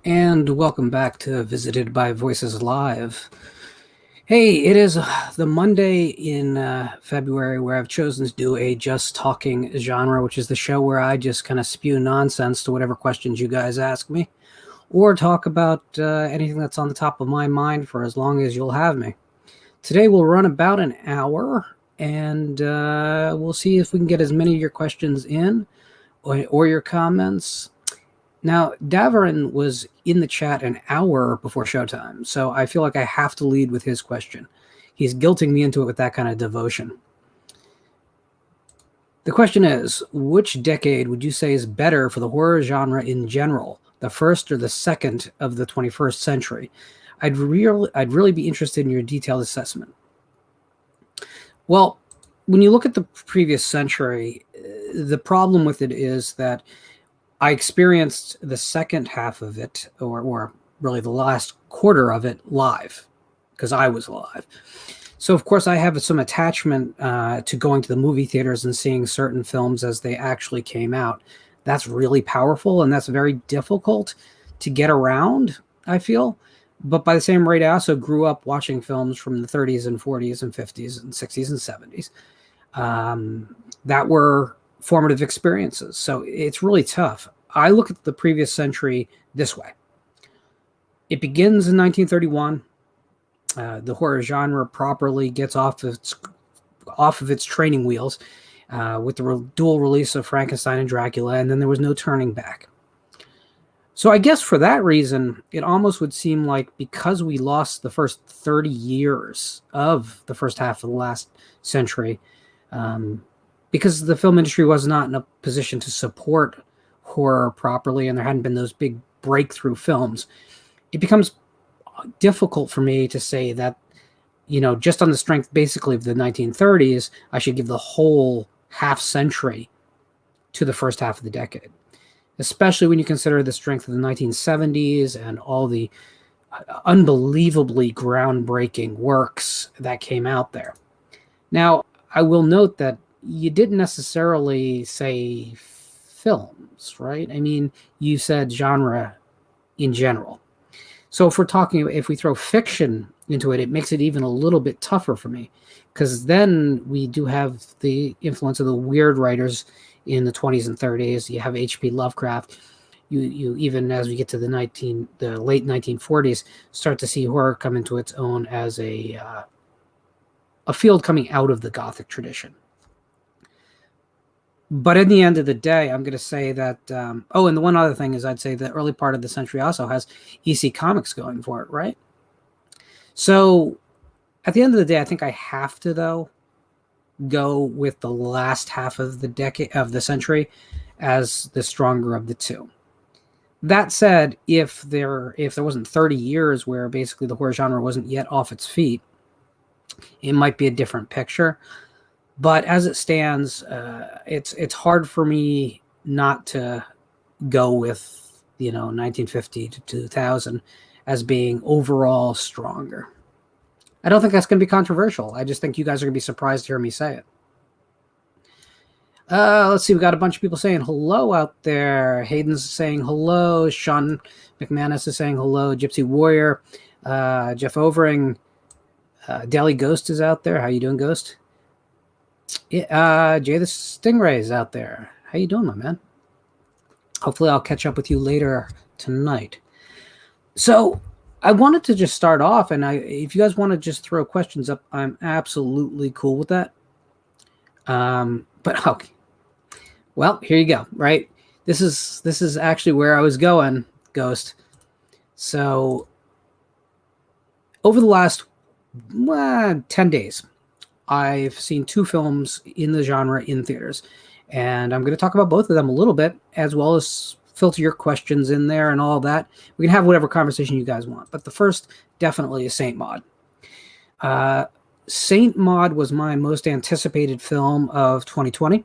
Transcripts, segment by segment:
And welcome back to Visited by Voices Live. Hey, it is the Monday in February where I've chosen to do a Just Talking genre, which is the show where I just kind of spew nonsense to whatever questions you guys ask me, or talk about anything that's on the top of my mind for as long as you'll have me. Today we'll run about an hour, and we'll see if we can get as many of your questions in or your comments. Now, Davarin was in the chat an hour before showtime, so I feel like I have to lead with his question. He's guilting me into it with that kind of devotion. The question is, which decade would you say is better for the horror genre in general, the first or the second of the 21st century? I'd really be interested in your detailed assessment. Well, when you look at the previous century, the problem with it is that I experienced the second half of it, or really the last quarter of it, live, because I was alive. So, of course, I have some attachment to going to the movie theaters and seeing certain films as they actually came out. That's really powerful, and that's very difficult to get around, I feel. But by the same rate, I also grew up watching films from the 30s and 40s and 50s and 60s and 70s that were formative experiences. So it's really tough. I look at the previous century this way. It begins in 1931. The horror genre properly gets off of its training wheels with the dual release of Frankenstein and Dracula, and then there was no turning back. So I guess for that reason, it almost would seem like because we lost the first 30 years of the first half of the last century, because the film industry was not in a position to support horror properly, and there hadn't been those big breakthrough films, it becomes difficult for me to say that, just on the strength basically of the 1930s, I should give the whole half century to the first half of the decade, especially when you consider the strength of the 1970s and all the unbelievably groundbreaking works that came out there. Now, I will note that you didn't necessarily say films, right? I mean, you said genre in general. So if we throw fiction into it, it makes it even a little bit tougher for me, because then we do have the influence of the weird writers in the 20s and 30s. You have H.P. Lovecraft. You even as we get to the late 1940s, start to see horror come into its own as a field coming out of the Gothic tradition. But in the end of the day, I'm going to say that, and the one other thing is I'd say the early part of the century also has EC Comics going for it, right? So at the end of the day, I think I have to, though, go with the last half of the century as the stronger of the two. That said, if there wasn't 30 years where basically the horror genre wasn't yet off its feet, it might be a different picture. But as it stands, it's hard for me not to go with 1950 to 2000 as being overall stronger. I don't think that's going to be controversial. I just think you guys are going to be surprised to hear me say it. Let's see. We got a bunch of people saying hello out there. Hayden's saying hello. Sean McManus is saying hello. Gypsy Warrior. Jeff Overing. Daily Ghost is out there. How you doing, Ghost? Yeah, Jay the Stingray is out there. How you doing, my man? Hopefully I'll catch up with you later tonight. So I wanted to just start off, and if you guys want to just throw questions up, I'm absolutely cool with that. But okay. Well, here you go, right? This is actually where I was going, Ghost. So over the last 10 days, I've seen 2 films in the genre in theaters, and I'm going to talk about both of them a little bit, as well as filter your questions in there and all that. We can have whatever conversation you guys want, but the first definitely is Saint Maud. Saint Maud was my most anticipated film of 2020,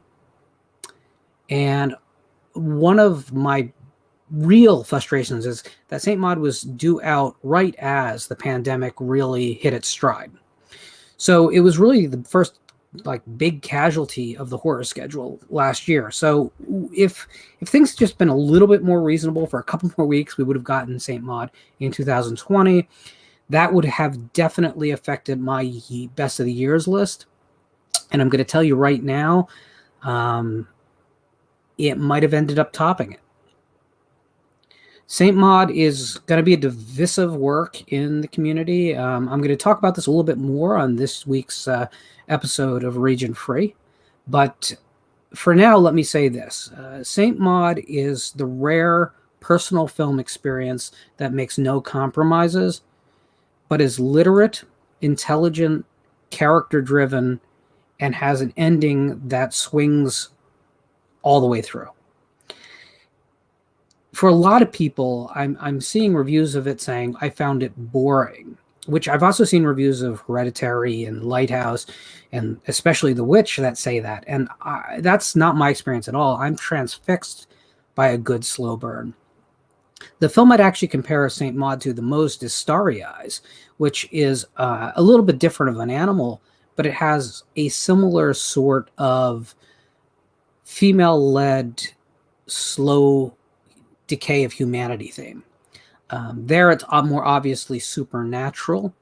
and one of my real frustrations is that Saint Maud was due out right as the pandemic really hit its stride. So it was really the first like big casualty of the horror schedule last year. So if things had just been a little bit more reasonable for a couple more weeks, we would have gotten Saint Maud in 2020. That would have definitely affected my best of the years list. And I'm going to tell you right now, it might have ended up topping it. Saint Maud is going to be a divisive work in the community. I'm going to talk about this a little bit more on this week's episode of Region Free. But for now, let me say this. Saint Maud is the rare personal film experience that makes no compromises, but is literate, intelligent, character-driven, and has an ending that swings all the way through. For a lot of people, I'm seeing reviews of it saying, I found it boring, which I've also seen reviews of Hereditary and Lighthouse, and especially The Witch, that say that. And that's not my experience at all. I'm transfixed by a good slow burn. The film I'd actually compare Saint Maud to the most is Starry Eyes, which is a little bit different of an animal, but it has a similar sort of female-led, slow decay of humanity theme. There it's more obviously supernatural,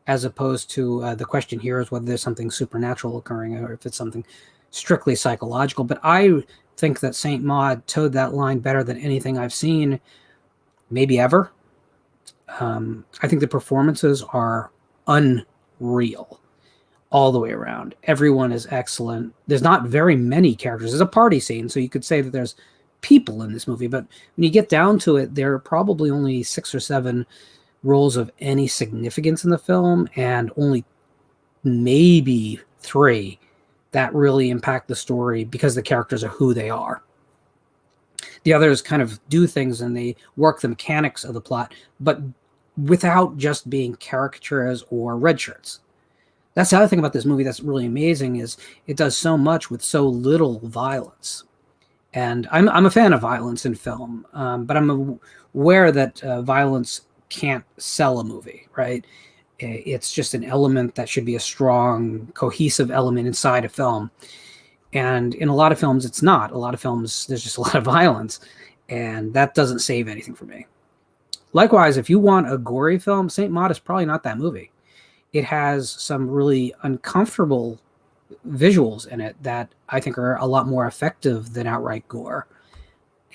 as opposed to the question here is whether there's something supernatural occurring or if it's something strictly psychological. But I think that Saint Maud towed that line better than anything I've seen, maybe ever. I think the performances are unreal all the way around. Everyone is excellent. There's not very many characters. There's a party scene, so you could say that there's people in this movie, but when you get down to it, there are probably only 6 or 7 roles of any significance in the film, and only maybe 3 that really impact the story because the characters are who they are. The others kind of do things and they work the mechanics of the plot, but without just being caricatures or red shirts. That's the other thing about this movie that's really amazing, is it does so much with so little violence. And I'm a fan of violence in film, but I'm aware that violence can't sell a movie, right? It's just an element that should be a strong, cohesive element inside a film. And in a lot of films, it's not. A lot of films, there's just a lot of violence, and that doesn't save anything for me. Likewise, if you want a gory film, Saint Maud is probably not that movie. It has some really uncomfortable visuals in it that I think are a lot more effective than outright gore.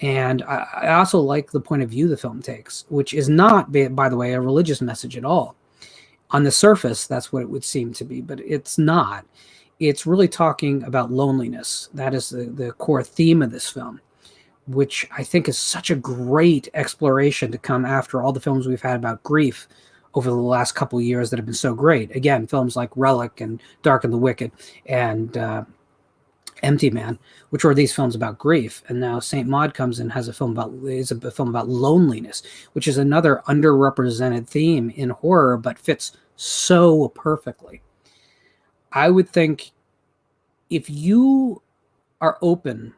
And I also like the point of view the film takes, which is not, by the way, a religious message at all. On the surface, that's what it would seem to be, but it's not. It's really talking about loneliness. That is the core theme of this film, which I think is such a great exploration to come after all the films we've had about grief over the last couple of years that have been so great. Again, films like Relic and Dark and the Wicked and Empty Man, which were these films about grief. And now Saint Maud comes in, has a film about loneliness, which is another underrepresented theme in horror, but fits so perfectly. I would think if you are open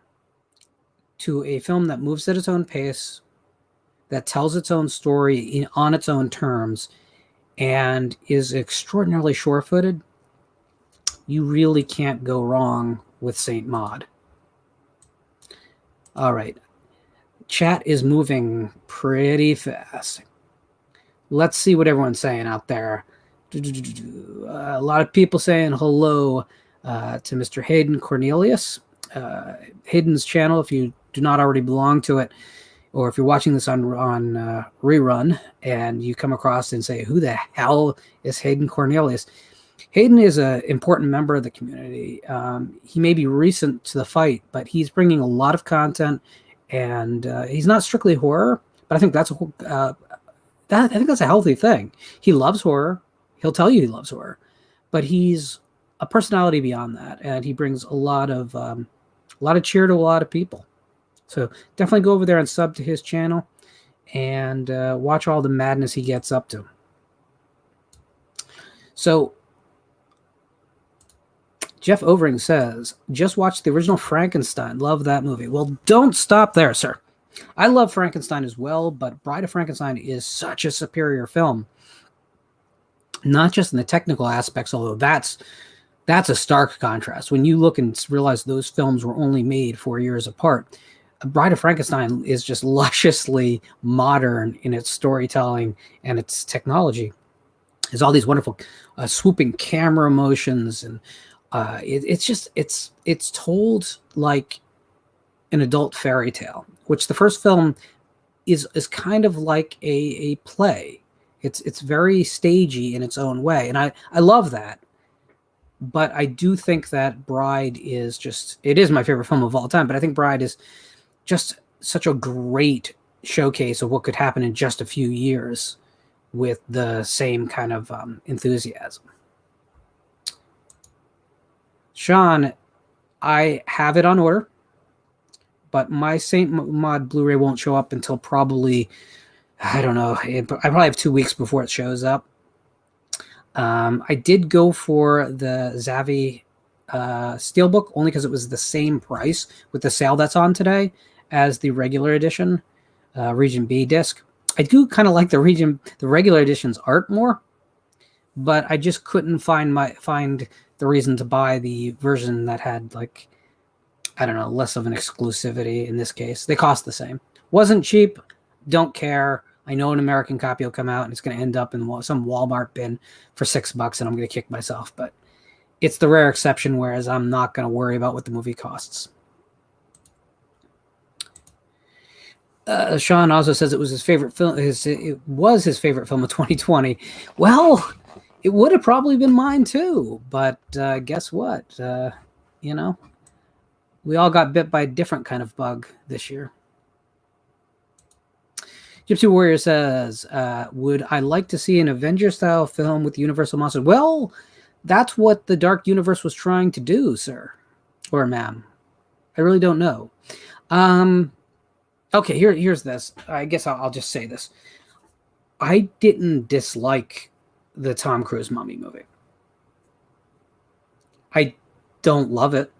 to a film that moves at its own pace, that tells its own story on its own terms, and is extraordinarily sure-footed, you really can't go wrong with Saint Maud. All right. Chat is moving pretty fast. Let's see what everyone's saying out there. A lot of people saying hello to Mr. Hayden Cornelius. Hayden's channel, if you do not already belong to it, or if you're watching this on rerun and you come across and say, who the hell is Hayden Cornelius? Hayden is an important member of the community. He may be recent to the fight, but he's bringing a lot of content, and he's not strictly horror, but I think that's a healthy thing. He loves horror. He'll tell you he loves horror, but he's a personality beyond that, and he brings a lot of cheer to a lot of people. So definitely go over there and sub to his channel and watch all the madness he gets up to. So Jeff Overing says, just watch the original Frankenstein. Love that movie. Well, don't stop there, sir. I love Frankenstein as well, but Bride of Frankenstein is such a superior film. Not just in the technical aspects, although that's That's a stark contrast. When you look and realize those films were only made 4 years apart, Bride of Frankenstein is just lusciously modern in its storytelling and its technology. There's all these wonderful swooping camera motions, and it's told like an adult fairy tale, which the first film is kind of like a play. It's very stagey in its own way, and I love that. But I do think that Bride is it is my favorite film of all time, but I think Bride is just such a great showcase of what could happen in just a few years with the same kind of enthusiasm. Sean, I have it on order, but my Saint Maud Blu-ray won't show up until probably, I don't know, I probably have 2 weeks before it shows up. I did go for the Zavi Steelbook only because it was the same price with the sale that's on today as the regular edition Region B disc. I do kind of like the regular edition's art more, but I just couldn't find the reason to buy the version that had, like, I don't know, less of an exclusivity in this case. They cost the same. Wasn't cheap. Don't care. I know an American copy will come out and it's going to end up in some Walmart bin for $6 and I'm going to kick myself. But it's the rare exception, whereas I'm not going to worry about what the movie costs. Sean also says it was his favorite film. It was his favorite film of 2020. Well, it would have probably been mine too. But guess what? You know, we all got bit by a different kind of bug this year. Gypsy Warrior says, would I like to see an Avenger-style film with Universal Monsters? Well, that's what the Dark Universe was trying to do, sir. Or ma'am. I really don't know. Okay, here's this. I guess I'll just say this. I didn't dislike the Tom Cruise Mummy movie. I don't love it,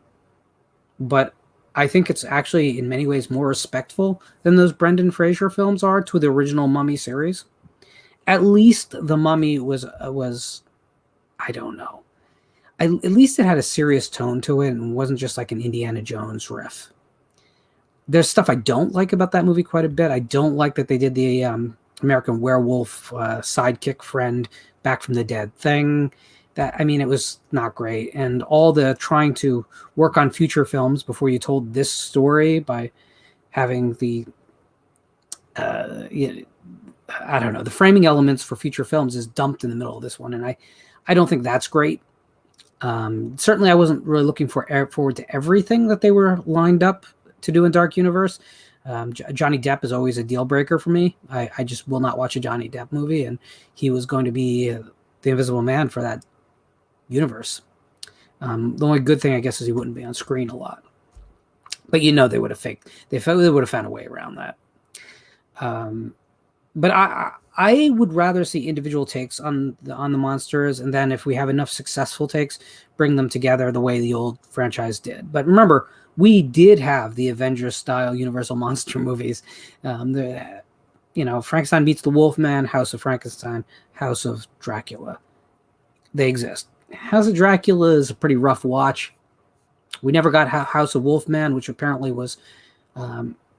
but I think it's actually in many ways more respectful than those Brendan Fraser films are to the original Mummy series. At least the Mummy was I don't know. At least it had a serious tone to it and wasn't just like an Indiana Jones riff. There's stuff I don't like about that movie quite a bit. I don't like that they did the American Werewolf sidekick friend back from the dead thing. It was not great. And all the trying to work on future films before you told this story by having the, I don't know, the framing elements for future films is dumped in the middle of this one. And I don't think that's great. Certainly I wasn't really looking forward to everything that they were lined up to do in Dark Universe. Johnny Depp is always a deal breaker for me. I just will not watch a Johnny Depp movie. And he was going to be the Invisible Man for that universe. The only good thing, I guess, is he wouldn't be on screen a lot. But they would have they would have found a way around that. But I would rather see individual takes on the monsters, and then if we have enough successful takes, bring them together the way the old franchise did. But remember, we did have the Avengers-style Universal monster movies. Frankenstein meets the Wolfman, House of Frankenstein, House of Dracula. They exist. House of Dracula is a pretty rough watch. We never got House of Wolfman, which apparently was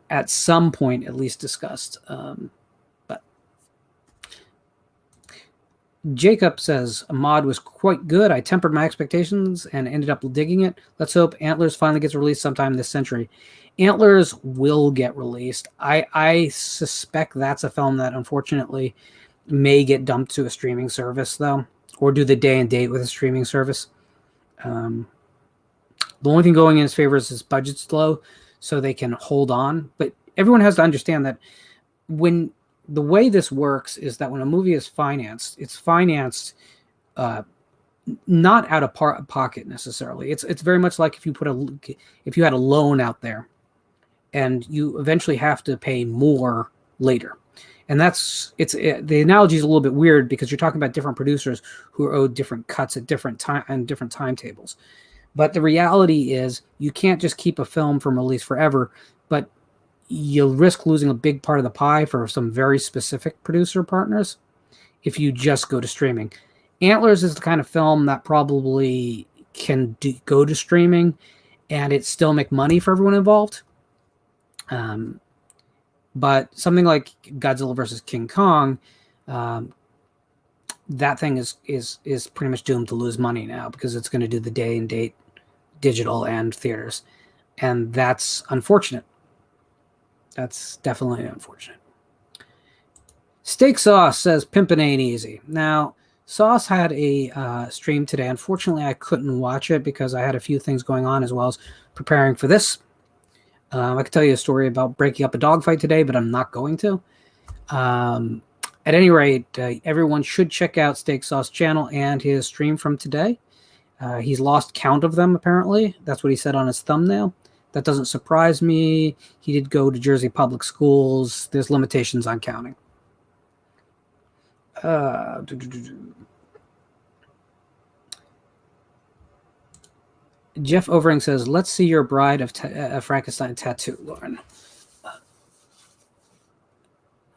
at some point at least discussed. But Jacob says, Mod was quite good. I tempered my expectations and ended up digging it. Let's hope Antlers finally gets released sometime this century. Antlers will get released. I suspect that's a film that unfortunately may get dumped to a streaming service, though, or do the day and date with a streaming service. The only thing going in his favor is his budget's low, so they can hold on. But everyone has to understand that when the way this works is that when a movie is financed, it's financed not out of pocket necessarily. It's very much like if you had a loan out there, and you eventually have to pay more later. And the analogy is a little bit weird because you're talking about different producers who are owed different cuts at different timetables. But the reality is you can't just keep a film from release forever, but you'll risk losing a big part of the pie for some very specific producer partners if you just go to streaming. Antlers is the kind of film that probably can go to streaming and it still make money for everyone involved. But something like Godzilla versus King Kong, that thing is pretty much doomed to lose money now because it's going to do the day and date digital and theaters. And that's unfortunate. That's definitely unfortunate. Steak Sauce says, pimpin' ain't easy. Now, Sauce had a stream today. Unfortunately, I couldn't watch it because I had a few things going on as well as preparing for this. I could tell you a story about breaking up a dogfight today, but I'm not going to. At any rate, everyone should check out Steak Sauce channel and his stream from today. He's lost count of them, apparently. That's what he said on his thumbnail. That doesn't surprise me. He did go to Jersey public schools. There's limitations on counting. Jeff Overing says, let's see your Bride of Frankenstein tattoo, Lauren. I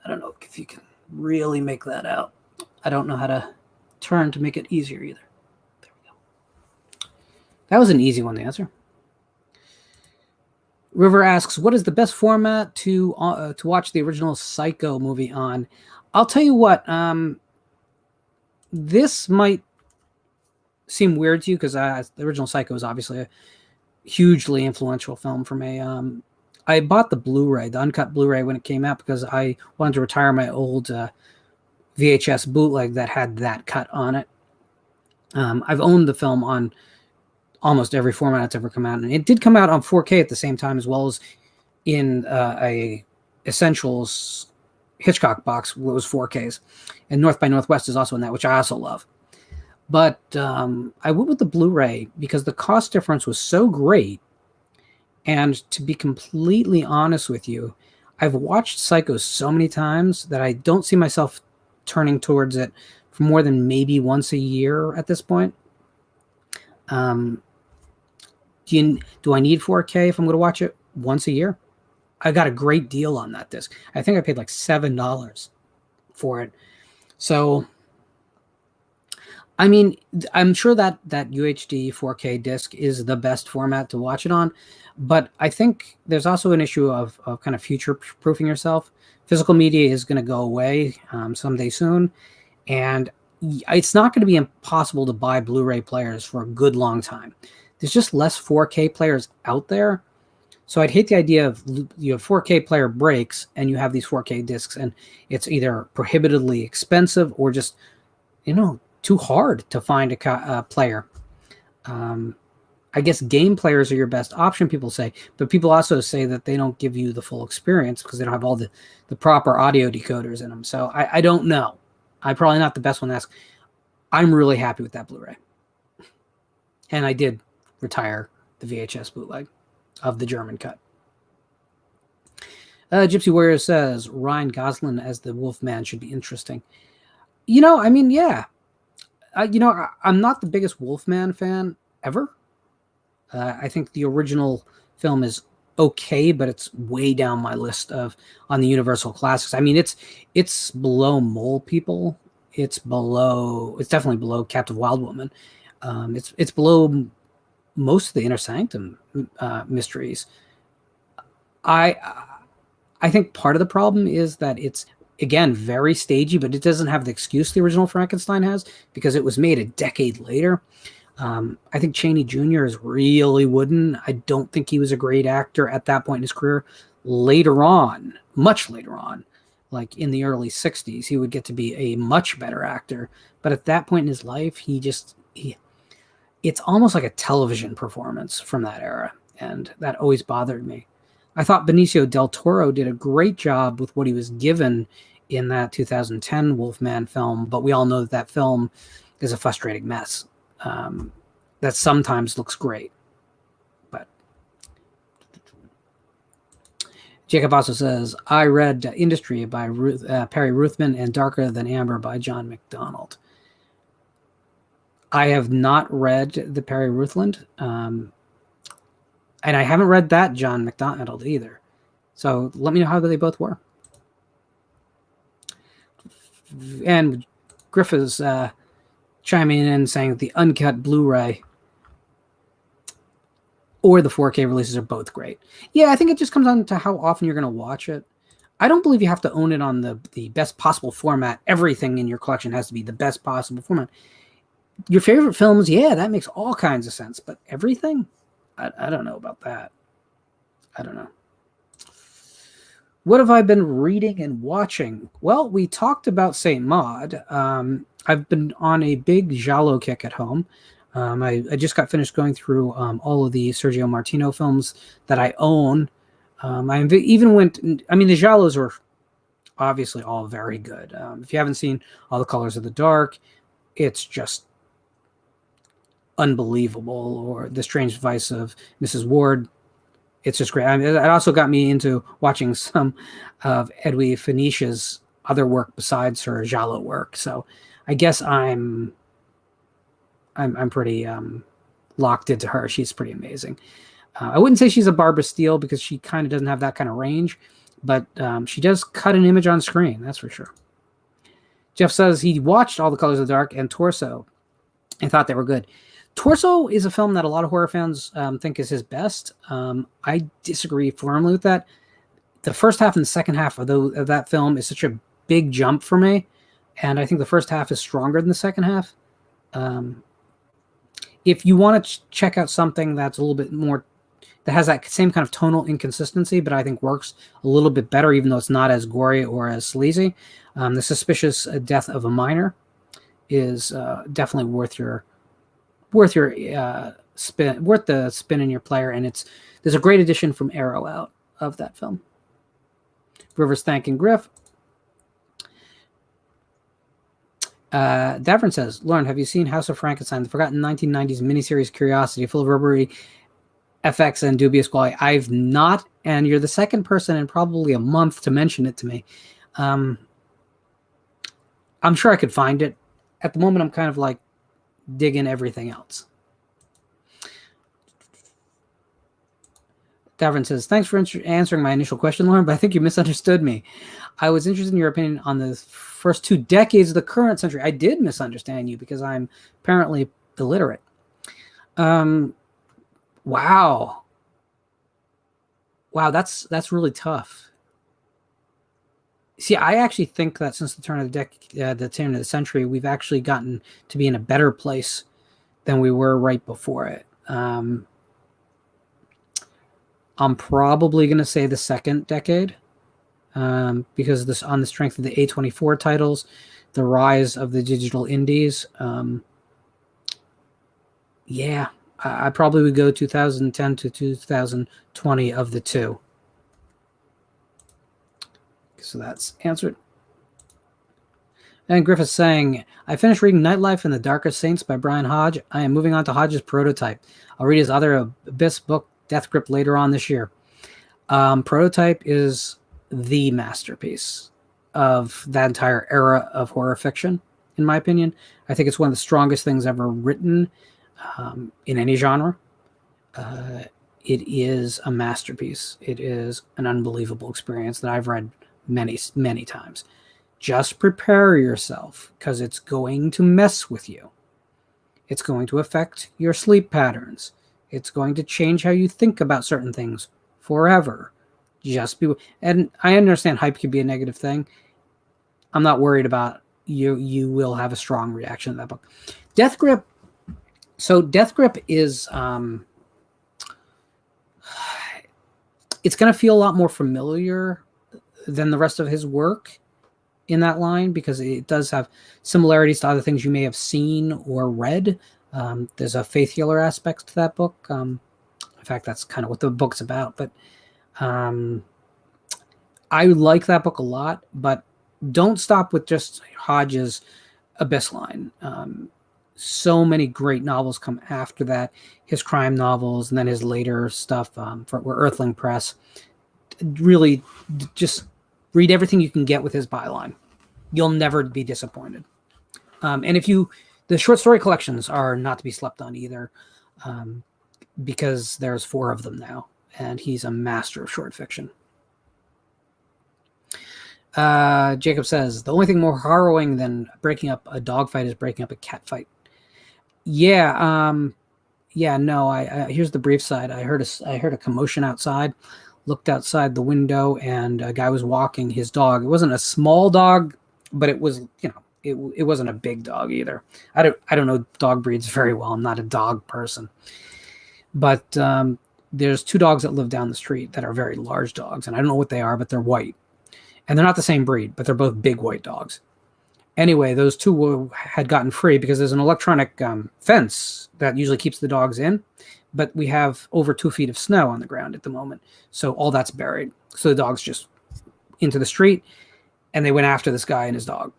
don't know if you can really make that out. I don't know how to turn to make it easier either. There we go. That was an easy one to answer. River asks, what is the best format to watch the original Psycho movie on? I'll tell you what, this might seem weird to you because the original Psycho is obviously a hugely influential film for me. I bought the Blu-ray, the uncut Blu-ray when it came out because I wanted to retire my old VHS bootleg that had that cut on it. I've owned the film on almost every format it's ever come out, and it did come out on 4K at the same time as well as in a Essentials Hitchcock box that was 4Ks, and North by Northwest is also in that, which I also love. But I went with the Blu-ray because the cost difference was so great. And to be completely honest with you, I've watched Psycho so many times that I don't see myself turning towards it for more than maybe once a year at this point. Do I need 4K if I'm going to watch it once a year? I got a great deal on that disc. I think I paid like $7 for it. So, I mean, I'm sure that UHD 4K disc is the best format to watch it on, but I think there's also an issue of kind of future-proofing yourself. Physical media is going to go away someday soon, and it's not going to be impossible to buy Blu-ray players for a good long time. There's just less 4K players out there, so I'd hate the idea of you have 4K player breaks and you have these 4K discs, and it's either prohibitively expensive or just, too hard to find a player. I guess game players are your best option, people say, but people also say that they don't give you the full experience because they don't have all the proper audio decoders in them. So I don't know. I'm probably not the best one to ask. I'm really happy with that Blu-ray. And I did retire the VHS bootleg of the German cut. Gypsy Warrior says, Ryan Gosling as the Wolfman should be interesting. Yeah. I'm not the biggest Wolfman fan ever. I think the original film is okay, but it's way down my list on the Universal Classics. I mean, it's below Mole People. It's definitely below Captive Wild Woman. It's below most of the Inner Sanctum mysteries. I think part of the problem is that it's, again, very stagey, but it doesn't have the excuse the original Frankenstein has because it was made a decade later. I think Chaney Jr. is really wooden. I don't think he was a great actor at that point in his career. Later on, much later on, like in the early 60s, he would get to be a much better actor. But at that point in his life, it's almost like a television performance from that era. And that always bothered me. I thought Benicio del Toro did a great job with what he was given in that 2010 Wolfman film, but we all know that film is a frustrating mess that sometimes looks great. But Jacob also says, I read Industry by Perry Ruthman and Darker Than Amber by John McDonald. I have not read the Perry Ruthland, and I haven't read that John McDonald either. So let me know how they both were. And Griff is chiming in saying the uncut Blu-ray or the 4K releases are both great. Yeah, I think it just comes down to how often you're going to watch it. I don't believe you have to own it on the best possible format. Everything in your collection has to be the best possible format. Your favorite films, yeah, that makes all kinds of sense. But everything? I don't know about that. I don't know. What have I been reading and watching? Well, we talked about Saint Maud. I've been on a big Giallo kick at home. I just got finished going through all of the Sergio Martino films that I own. I even went, I mean, the Giallos are obviously all very good. If you haven't seen All the Colors of the Dark, it's just unbelievable. Or The Strange Vice of Mrs. Ward, it's just great. I mean, it also got me into watching some of Edwy Phoenicia's other work besides her Giallo work. So I guess I'm pretty locked into her. She's pretty amazing. I wouldn't say she's a Barbara Steele because she kind of doesn't have that kind of range, but she does cut an image on screen, that's for sure. Jeff says he watched All the Colors of the Dark and Torso and thought they were good. Torso is a film that a lot of horror fans think is his best. I disagree firmly with that. The first half and the second half of that film is such a big jump for me, and I think the first half is stronger than the second half. If you want to check out something that's a little bit more, that has that same kind of tonal inconsistency, but I think works a little bit better, even though it's not as gory or as sleazy, The Suspicious Death of a Minor is definitely worth the spin in your player, and there's a great addition from Arrow out of that film. Rivers thanking Griff. Davern says, Lauren, have you seen House of Frankenstein, the forgotten 1990s miniseries curiosity full of rubbery FX and dubious quality? I've not, and you're the second person in probably a month to mention it to me. I'm sure I could find it. At the moment, I'm kind of like digging everything else. Davern says, thanks for answering my initial question, Lauren, but I think you misunderstood me. I was interested in your opinion on the first 2 decades of the current century. I did misunderstand you because I'm apparently illiterate. Wow, that's really tough. See, I actually think that since the turn of the century, we've actually gotten to be in a better place than we were right before it. I'm probably going to say the second decade, because on the strength of the A24 titles, the rise of the digital indies. Yeah, I probably would go 2010 to 2020 of the two. So that's answered. And Griffith's saying, I finished reading Nightlife and the Darkest Saints by Brian Hodge. I am moving on to Hodge's Prototype. I'll read his other Abyss book, Death Grip, later on this year. Prototype is the masterpiece of that entire era of horror fiction, in my opinion. I think it's one of the strongest things ever written in any genre. It is a masterpiece. It is an unbelievable experience that I've read many, many times. Just prepare yourself, because it's going to mess with you. It's going to affect your sleep patterns. It's going to change how you think about certain things forever. And I understand hype can be a negative thing. I'm not worried about you. You will have a strong reaction to that book. Death Grip. So Death Grip is, it's going to feel a lot more familiar than the rest of his work in that line, because it does have similarities to other things you may have seen or read. There's a faith healer aspect to that book. In fact, that's kind of what the book's about. But I like that book a lot, but don't stop with just Hodge's Abyss line. So many great novels come after that. His crime novels, and then his later stuff for Earthling Press. Really, just read everything you can get with his byline. You'll never be disappointed. And the short story collections are not to be slept on either, because there's 4 of them now, and he's a master of short fiction. Jacob says, the only thing more harrowing than breaking up a dog fight is breaking up a cat fight. Yeah, Yeah, no. Here's the brief side. I heard a commotion outside. Looked outside the window, and a guy was walking his dog. It wasn't a small dog, but it was, it wasn't a big dog either. I don't know dog breeds very well. I'm not a dog person, but there's two dogs that live down the street that are very large dogs, and I don't know what they are, but they're white, and they're not the same breed, but they're both big white dogs. Anyway, those two had gotten free because there's an electronic fence that usually keeps the dogs in, but we have over 2 feet of snow on the ground at the moment, so all that's buried. So the dogs just into the street, and they went after this guy and his dog.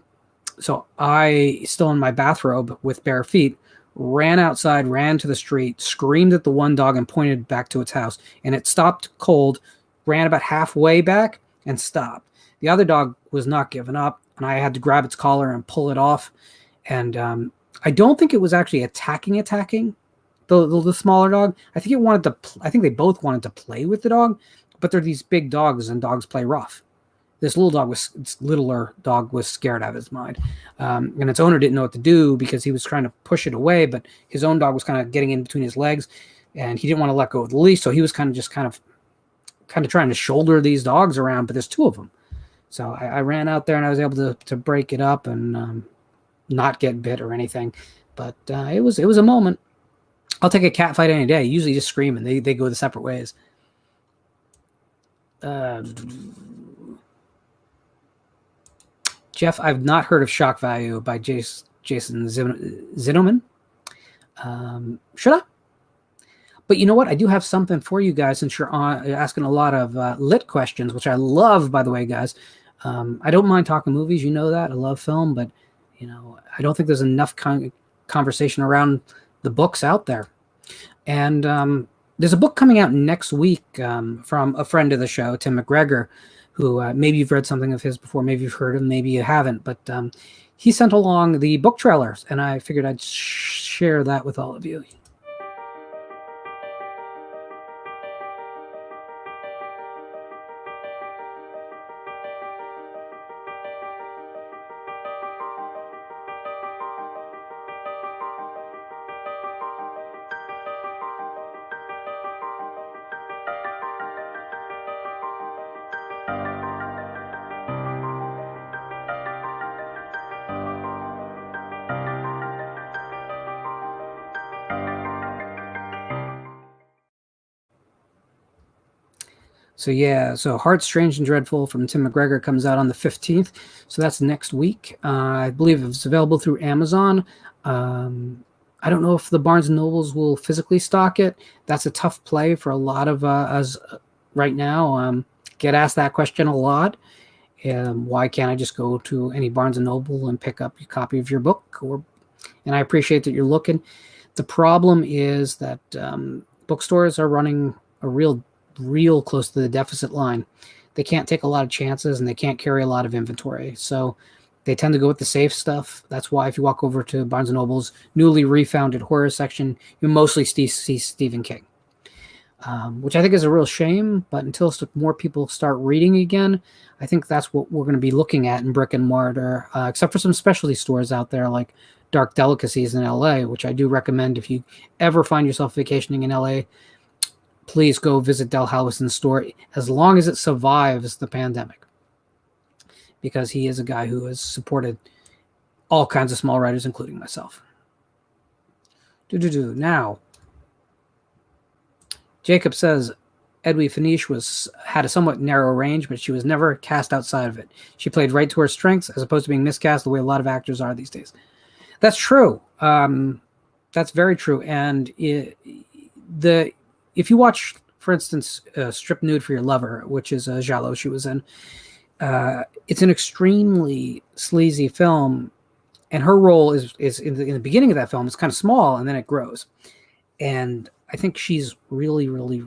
So I, still in my bathrobe with bare feet, ran outside, ran to the street, screamed at the one dog, and pointed back to its house. And it stopped cold, ran about halfway back, and stopped. The other dog was not giving up, and I had to grab its collar and pull it off. And I don't think it was actually attacking the smaller dog. I think it wanted to. I think they both wanted to play with the dog, but they're these big dogs, and dogs play rough. This littler dog was scared out of his mind, and its owner didn't know what to do because he was trying to push it away, but his own dog was kind of getting in between his legs, and he didn't want to let go of the leash, so he was kind of trying to shoulder these dogs around, but there's two of them. So I ran out there, and I was able to break it up and not get bit or anything, but it was a moment. I'll take a cat fight any day. Usually just scream, and they go the separate ways. Jeff, I've not heard of Shock Value by Jason Zinnoman. Should I? But you know what? I do have something for you guys, since you're asking a lot of lit questions, which I love, by the way, guys. I don't mind talking movies. You know that. I love film, but I don't think there's enough conversation around the books out there. And there's a book coming out next week from a friend of the show, Tim McGregor, who maybe you've read something of his before, maybe you've heard of him, maybe you haven't, but he sent along the book trailers, and I figured I'd share that with all of you. So Heart Strange and Dreadful from Tim McGregor comes out on the 15th. So that's next week. I believe it's available through Amazon. I don't know if the Barnes & Nobles will physically stock it. That's a tough play for a lot of us right now. Get asked that question a lot. Why can't I just go to any Barnes & Noble and pick up a copy of your book? And I appreciate that you're looking. The problem is that bookstores are running a real close to the deficit line. They can't take a lot of chances, and they can't carry a lot of inventory. So they tend to go with the safe stuff. That's why if you walk over to Barnes & Noble's newly refounded horror section, you mostly see Stephen King, which I think is a real shame. But until more people start reading again, I think that's what we're going to be looking at in brick and mortar, except for some specialty stores out there like Dark Delicacies in LA, which I do recommend. If you ever find yourself vacationing in LA, please go visit Del Hallison's store, as long as it survives the pandemic, because he is a guy who has supported all kinds of small writers, including myself. Now, Jacob says Edwy Finich had a somewhat narrow range, but she was never cast outside of it. She played right to her strengths, as opposed to being miscast the way a lot of actors are these days. That's true. That's very true. And if you watch, for instance, Strip Nude for Your Lover, which is a giallo she was in, it's an extremely sleazy film, and her role is in the beginning of that film. It's kind of small, and then it grows. And I think she's really, really,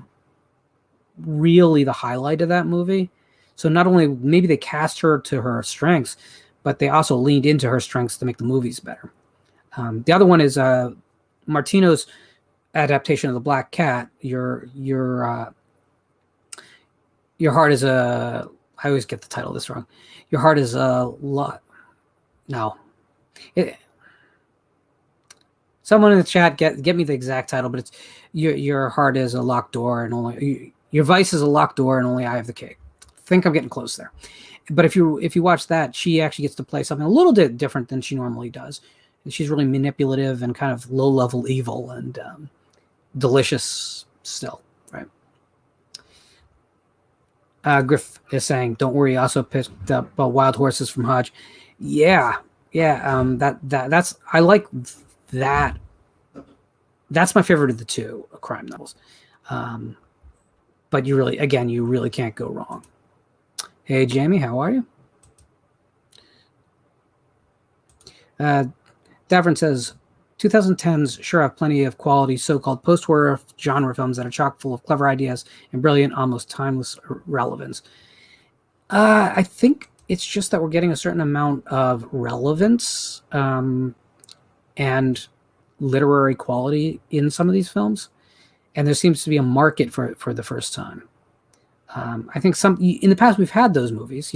really the highlight of that movie. So not only maybe they cast her to her strengths, but they also leaned into her strengths to make the movies better. The other one is Martino's adaptation of The Black Cat. Your heart is a. I always get the title of this wrong. Your heart is a lot. No, it's Someone in the chat get me the exact title, but it's your heart is a locked door and only your vice is a locked door and only I have the key. I think I'm getting close there. But if you watch that, she actually gets to play something a little bit different than she normally does. And she's really manipulative and kind of low level evil and delicious still, right? Griff is saying, "Don't worry." Also picked up Wild Horses from Hodge. Yeah. That's I like that. That's my favorite of the two crime novels. But you really can't go wrong. Hey, Jamie, how are you? Davern says, 2010s sure have plenty of quality so-called post-horror genre films that are chock full of clever ideas and brilliant, almost timeless relevance. I think it's just that we're getting a certain amount of relevance and literary quality in some of these films, and there seems to be a market for the first time. I think in the past we've had those movies,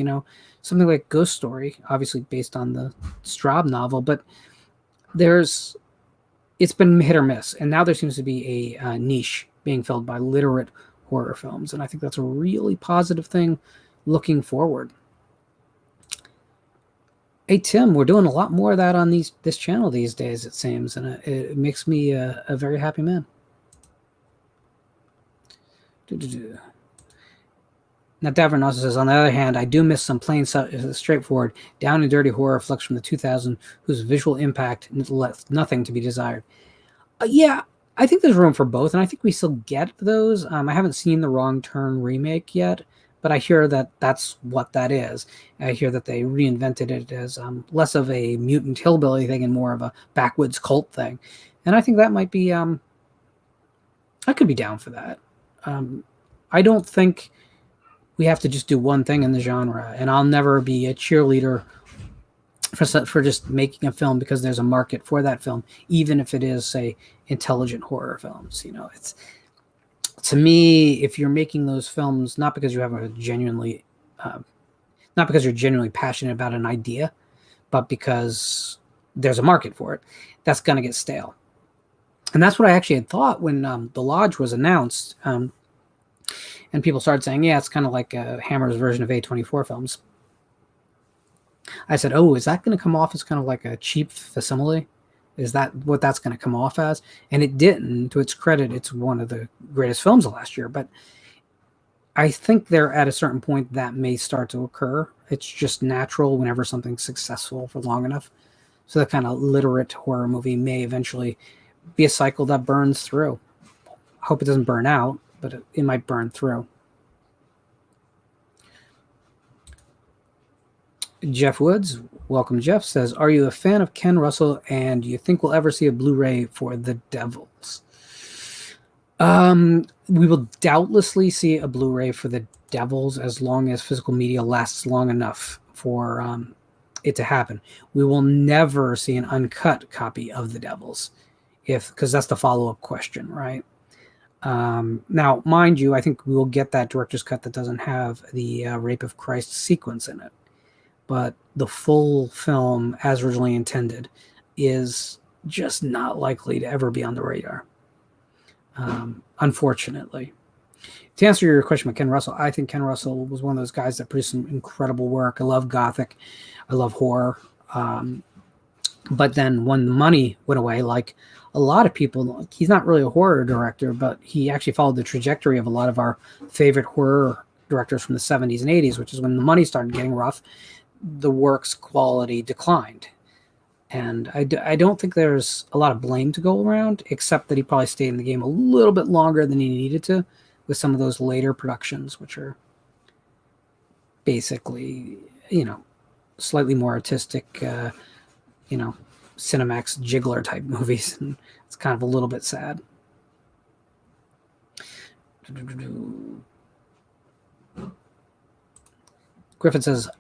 something like Ghost Story, obviously based on the Straub novel, but it's been hit or miss, and now there seems to be a niche being filled by literate horror films, and I think that's a really positive thing looking forward. Hey Tim, we're doing a lot more of that on this channel these days, it seems, and it makes me a very happy man. Now, Davern also says, on the other hand, I do miss some plain, straightforward, down and dirty horror flicks from the 2000s whose visual impact left nothing to be desired. Yeah, I think there's room for both, and I think we still get those. I haven't seen the Wrong Turn remake yet, but I hear that that's what that is. I hear that they reinvented it as less of a mutant hillbilly thing and more of a backwoods cult thing. And I think that might be... I could be down for that. I don't think we have to just do one thing in the genre, and I'll never be a cheerleader for just making a film because there's a market for that film, even if it is, say, intelligent horror films. It's, to me, if you're making those films not because you have a genuinely not because you're genuinely passionate about an idea, but because there's a market for it, that's going to get stale. And that's what I actually had thought when The Lodge was announced. And people started saying, yeah, it's kind of like Hammer's version of A24 films. I said, oh, is that going to come off as kind of like a cheap facsimile? Is that what that's going to come off as? And it didn't. To its credit, it's one of the greatest films of last year. But I think they're at a certain point that may start to occur. It's just natural whenever something's successful for long enough. So that kind of literate horror movie may eventually be a cycle that burns through. I hope it doesn't burn out, but it might burn through. Jeff Woods, welcome Jeff, says, are you a fan of Ken Russell and do you think we'll ever see a Blu-ray for The Devils? We will doubtlessly see a Blu-ray for The Devils as long as physical media lasts long enough for it to happen. We will never see an uncut copy of The Devils, because that's the follow-up question, right? Now, mind you, I think we will get that director's cut that doesn't have the Rape of Christ sequence in it. But the full film, as originally intended, is just not likely to ever be on the radar, unfortunately. To answer your question about Ken Russell, I think Ken Russell was one of those guys that produced some incredible work. I love Gothic. I love horror. But then when the money went away, like a lot of people, he's not really a horror director, but he actually followed the trajectory of a lot of our favorite horror directors from the 70s and 80s, which is when the money started getting rough, the work's quality declined. And I don't think there's a lot of blame to go around, except that he probably stayed in the game a little bit longer than he needed to with some of those later productions, which are basically, slightly more artistic, Cinemax jiggler type movies. And it's kind of a little bit sad. Griffin says,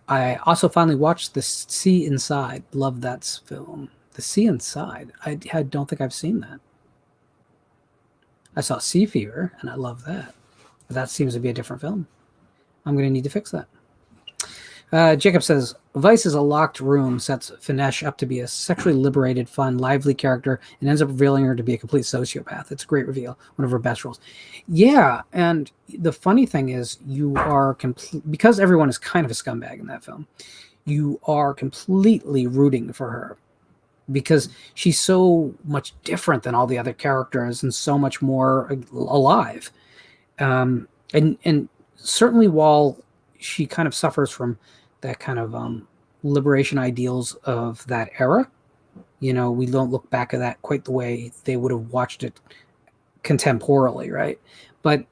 I also finally watched The Sea Inside. Love that film. The Sea Inside. I don't think I've seen that. I saw Sea Fever, and I love that. But that seems to be a different film. I'm going to need to fix that. Jacob says, Vice is a locked room, sets Finesse up to be a sexually liberated, fun, lively character, and ends up revealing her to be a complete sociopath. It's a great reveal, one of her best roles. Yeah, and the funny thing is, you are because everyone is kind of a scumbag in that film, you are completely rooting for her because she's so much different than all the other characters and so much more alive. And certainly while she kind of suffers from that kind of liberation ideals of that era, we don't look back at that quite the way they would have watched it contemporarily, right? But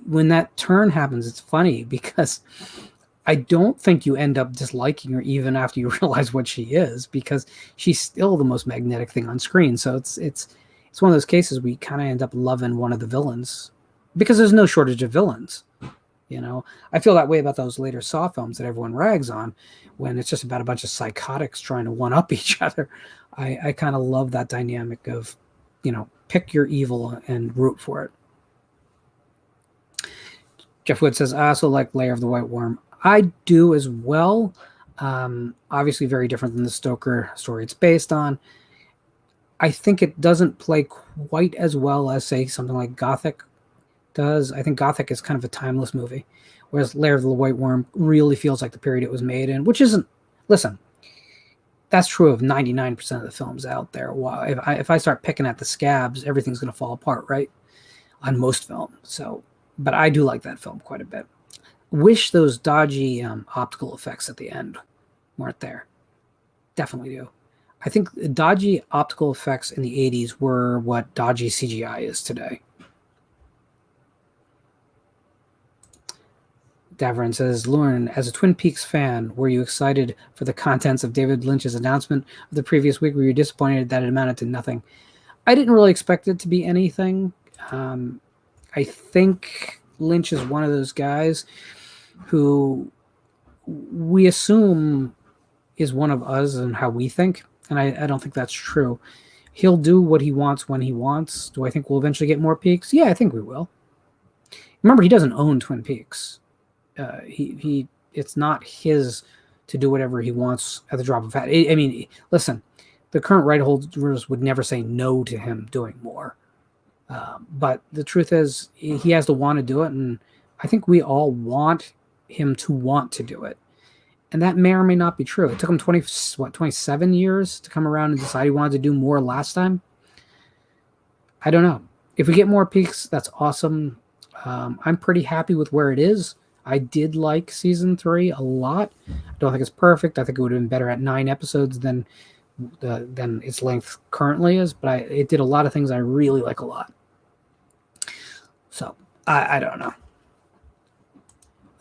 when that turn happens, it's funny because I don't think you end up disliking her even after you realize what she is, because she's still the most magnetic thing on screen. So it's one of those cases we kind of end up loving one of the villains because there's no shortage of villains. I feel that way about those later Saw films that everyone rags on when it's just about a bunch of psychotics trying to one up each other. I kind of love that dynamic of, pick your evil and root for it. Jeff Wood says, I also like Lair of the White Worm. I do as well. Obviously very different than the Stoker story it's based on. I think it doesn't play quite as well as, say, something like Gothic does. I think Gothic is kind of a timeless movie, whereas Lair of the White Worm really feels like the period it was made in, which isn't, listen, that's true of 99% of the films out there. If I start picking at the scabs, everything's going to fall apart, right? On most films. So, but I do like that film quite a bit. Wish those dodgy optical effects at the end weren't there. Definitely do. I think dodgy optical effects in the 80s were what dodgy CGI is today. Davern says, Lauren, as a Twin Peaks fan, were you excited for the contents of David Lynch's announcement of the previous week? Were you disappointed that it amounted to nothing? I didn't really expect it to be anything. I think Lynch is one of those guys who we assume is one of us and how we think. And I don't think that's true. He'll do what he wants when he wants. Do I think we'll eventually get more Peaks? Yeah, I think we will. Remember, he doesn't own Twin Peaks. It's not his to do whatever he wants at the drop of a hat. I mean, listen, the current right holders would never say no to him doing more. But the truth is, he has to want to do it, and I think we all want him to want to do it. And that may or may not be true. It took him 27 years to come around and decide he wanted to do more last time. I don't know. If we get more Peaks, that's awesome. I'm pretty happy with where it is. I did like season 3 a lot. I don't think it's perfect. I think it would have been better at 9 episodes than its length currently is, but it did a lot of things I really like a lot. So I don't know.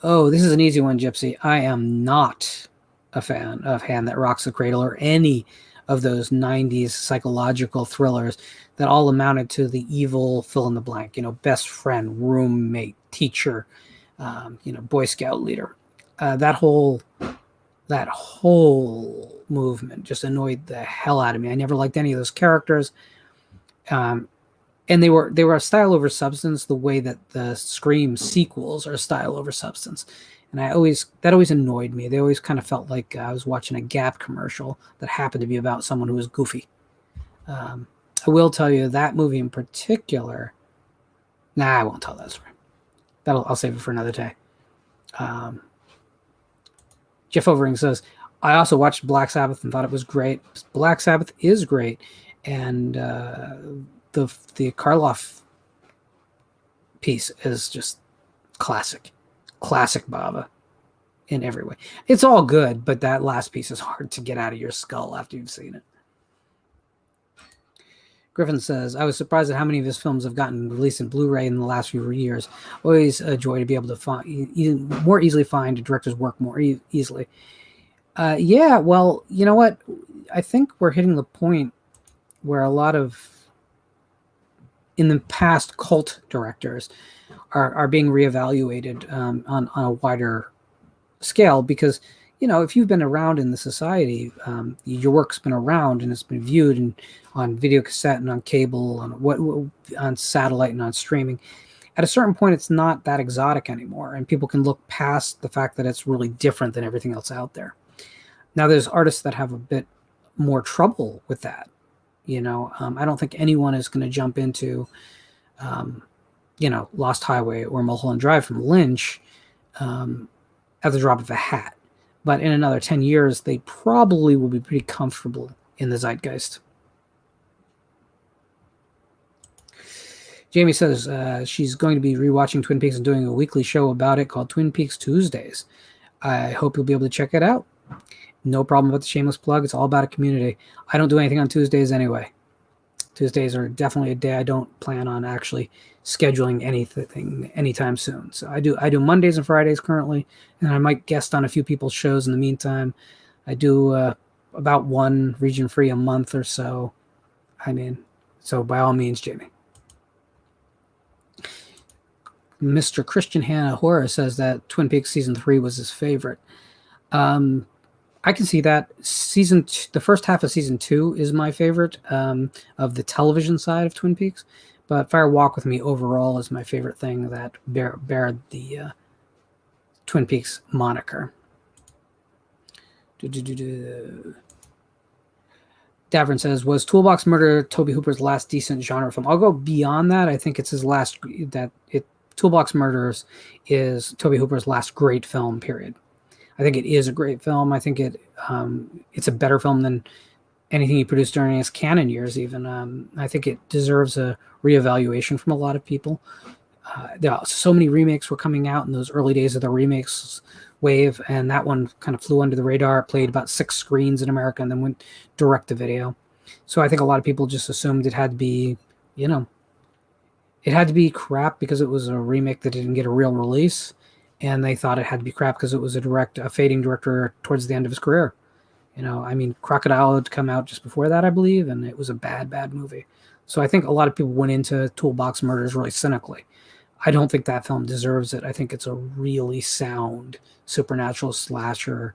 Oh, this is an easy one, Gypsy. I am not a fan of Hand That Rocks the Cradle or any of those 90s psychological thrillers that all amounted to the evil fill in the blank, best friend, roommate, teacher, Boy Scout leader. That whole movement just annoyed the hell out of me. I never liked any of those characters. And they were a style over substance, the way that the Scream sequels are style over substance. And that always annoyed me. They always kind of felt like I was watching a Gap commercial that happened to be about someone who was goofy. I will tell you that movie in particular. Nah, I won't tell that story. I'll save it for another day. Jeff Overing says, I also watched Black Sabbath and thought it was great. Black Sabbath is great. And the Karloff piece is just classic Baba in every way. It's all good, but that last piece is hard to get out of your skull after you've seen it. Griffin says, I was surprised at how many of his films have gotten released in Blu-ray in the last few years. Always a joy to be able to more easily find a director's work more easily. Yeah, well, you know what? I think we're hitting the point where a lot of, in the past, cult directors are being reevaluated on a wider scale because, if you've been around in the society, your work's been around and it's been viewed on video cassette and on cable, on satellite and on streaming. at a certain point, it's not that exotic anymore, and people can look past the fact that it's really different than everything else out there. Now, there's artists that have a bit more trouble with that. I don't think anyone is going to jump into, Lost Highway or Mulholland Drive from Lynch at the drop of a hat. But in another 10 years, they probably will be pretty comfortable in the zeitgeist. Jamie says she's going to be rewatching Twin Peaks and doing a weekly show about it called Twin Peaks Tuesdays. I hope you'll be able to check it out. No problem with the shameless plug. It's all about a community. I don't do anything on Tuesdays anyway. Tuesdays are definitely a day I don't plan on actually scheduling anything anytime soon. So I do Mondays and Fridays currently, and I might guest on a few people's shows in the meantime. I do about one region free a month or so. So by all means, Jamie. Mr. Christian Hannah Horror says that Twin Peaks season 3 was his favorite. I can see that. The first half of season 2 is my favorite of the television side of Twin Peaks, but Fire Walk with Me overall is my favorite thing that bear the Twin Peaks moniker. Davern says, was Toolbox Murder Tobe Hooper's last decent genre film? I'll go beyond that. I think it's his last. Toolbox Murders is Tobe Hooper's last great film, period. I think it is a great film. I think it's a better film than anything he produced during his Canon years, even. I think it deserves a reevaluation from a lot of people. So many remakes were coming out in those early days of the remakes wave, and that one kind of flew under the radar. It played about 6 screens in America and then went direct to video. So I think a lot of people just assumed it had to be, it had to be crap because it was a remake that didn't get a real release. And they thought it had to be crap because it was a fading director towards the end of his career. Crocodile had come out just before that, I believe, and it was a bad movie. So I think a lot of people went into Toolbox Murders really cynically. I don't think that film deserves it. I think it's a really sound supernatural slasher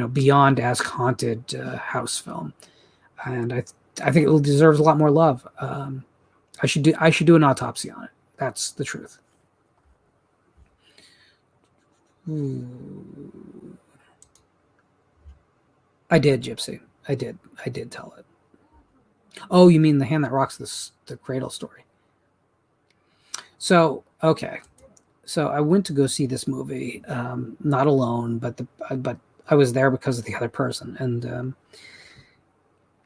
/ beyond as haunted house film, and I think it deserves a lot more love. I should do an autopsy on it. That's the truth. I did, Gypsy. I did tell it. Oh, you mean The Hand That Rocks the Cradle story? So, okay. So I went to go see this movie, not alone, but I was there because of the other person, and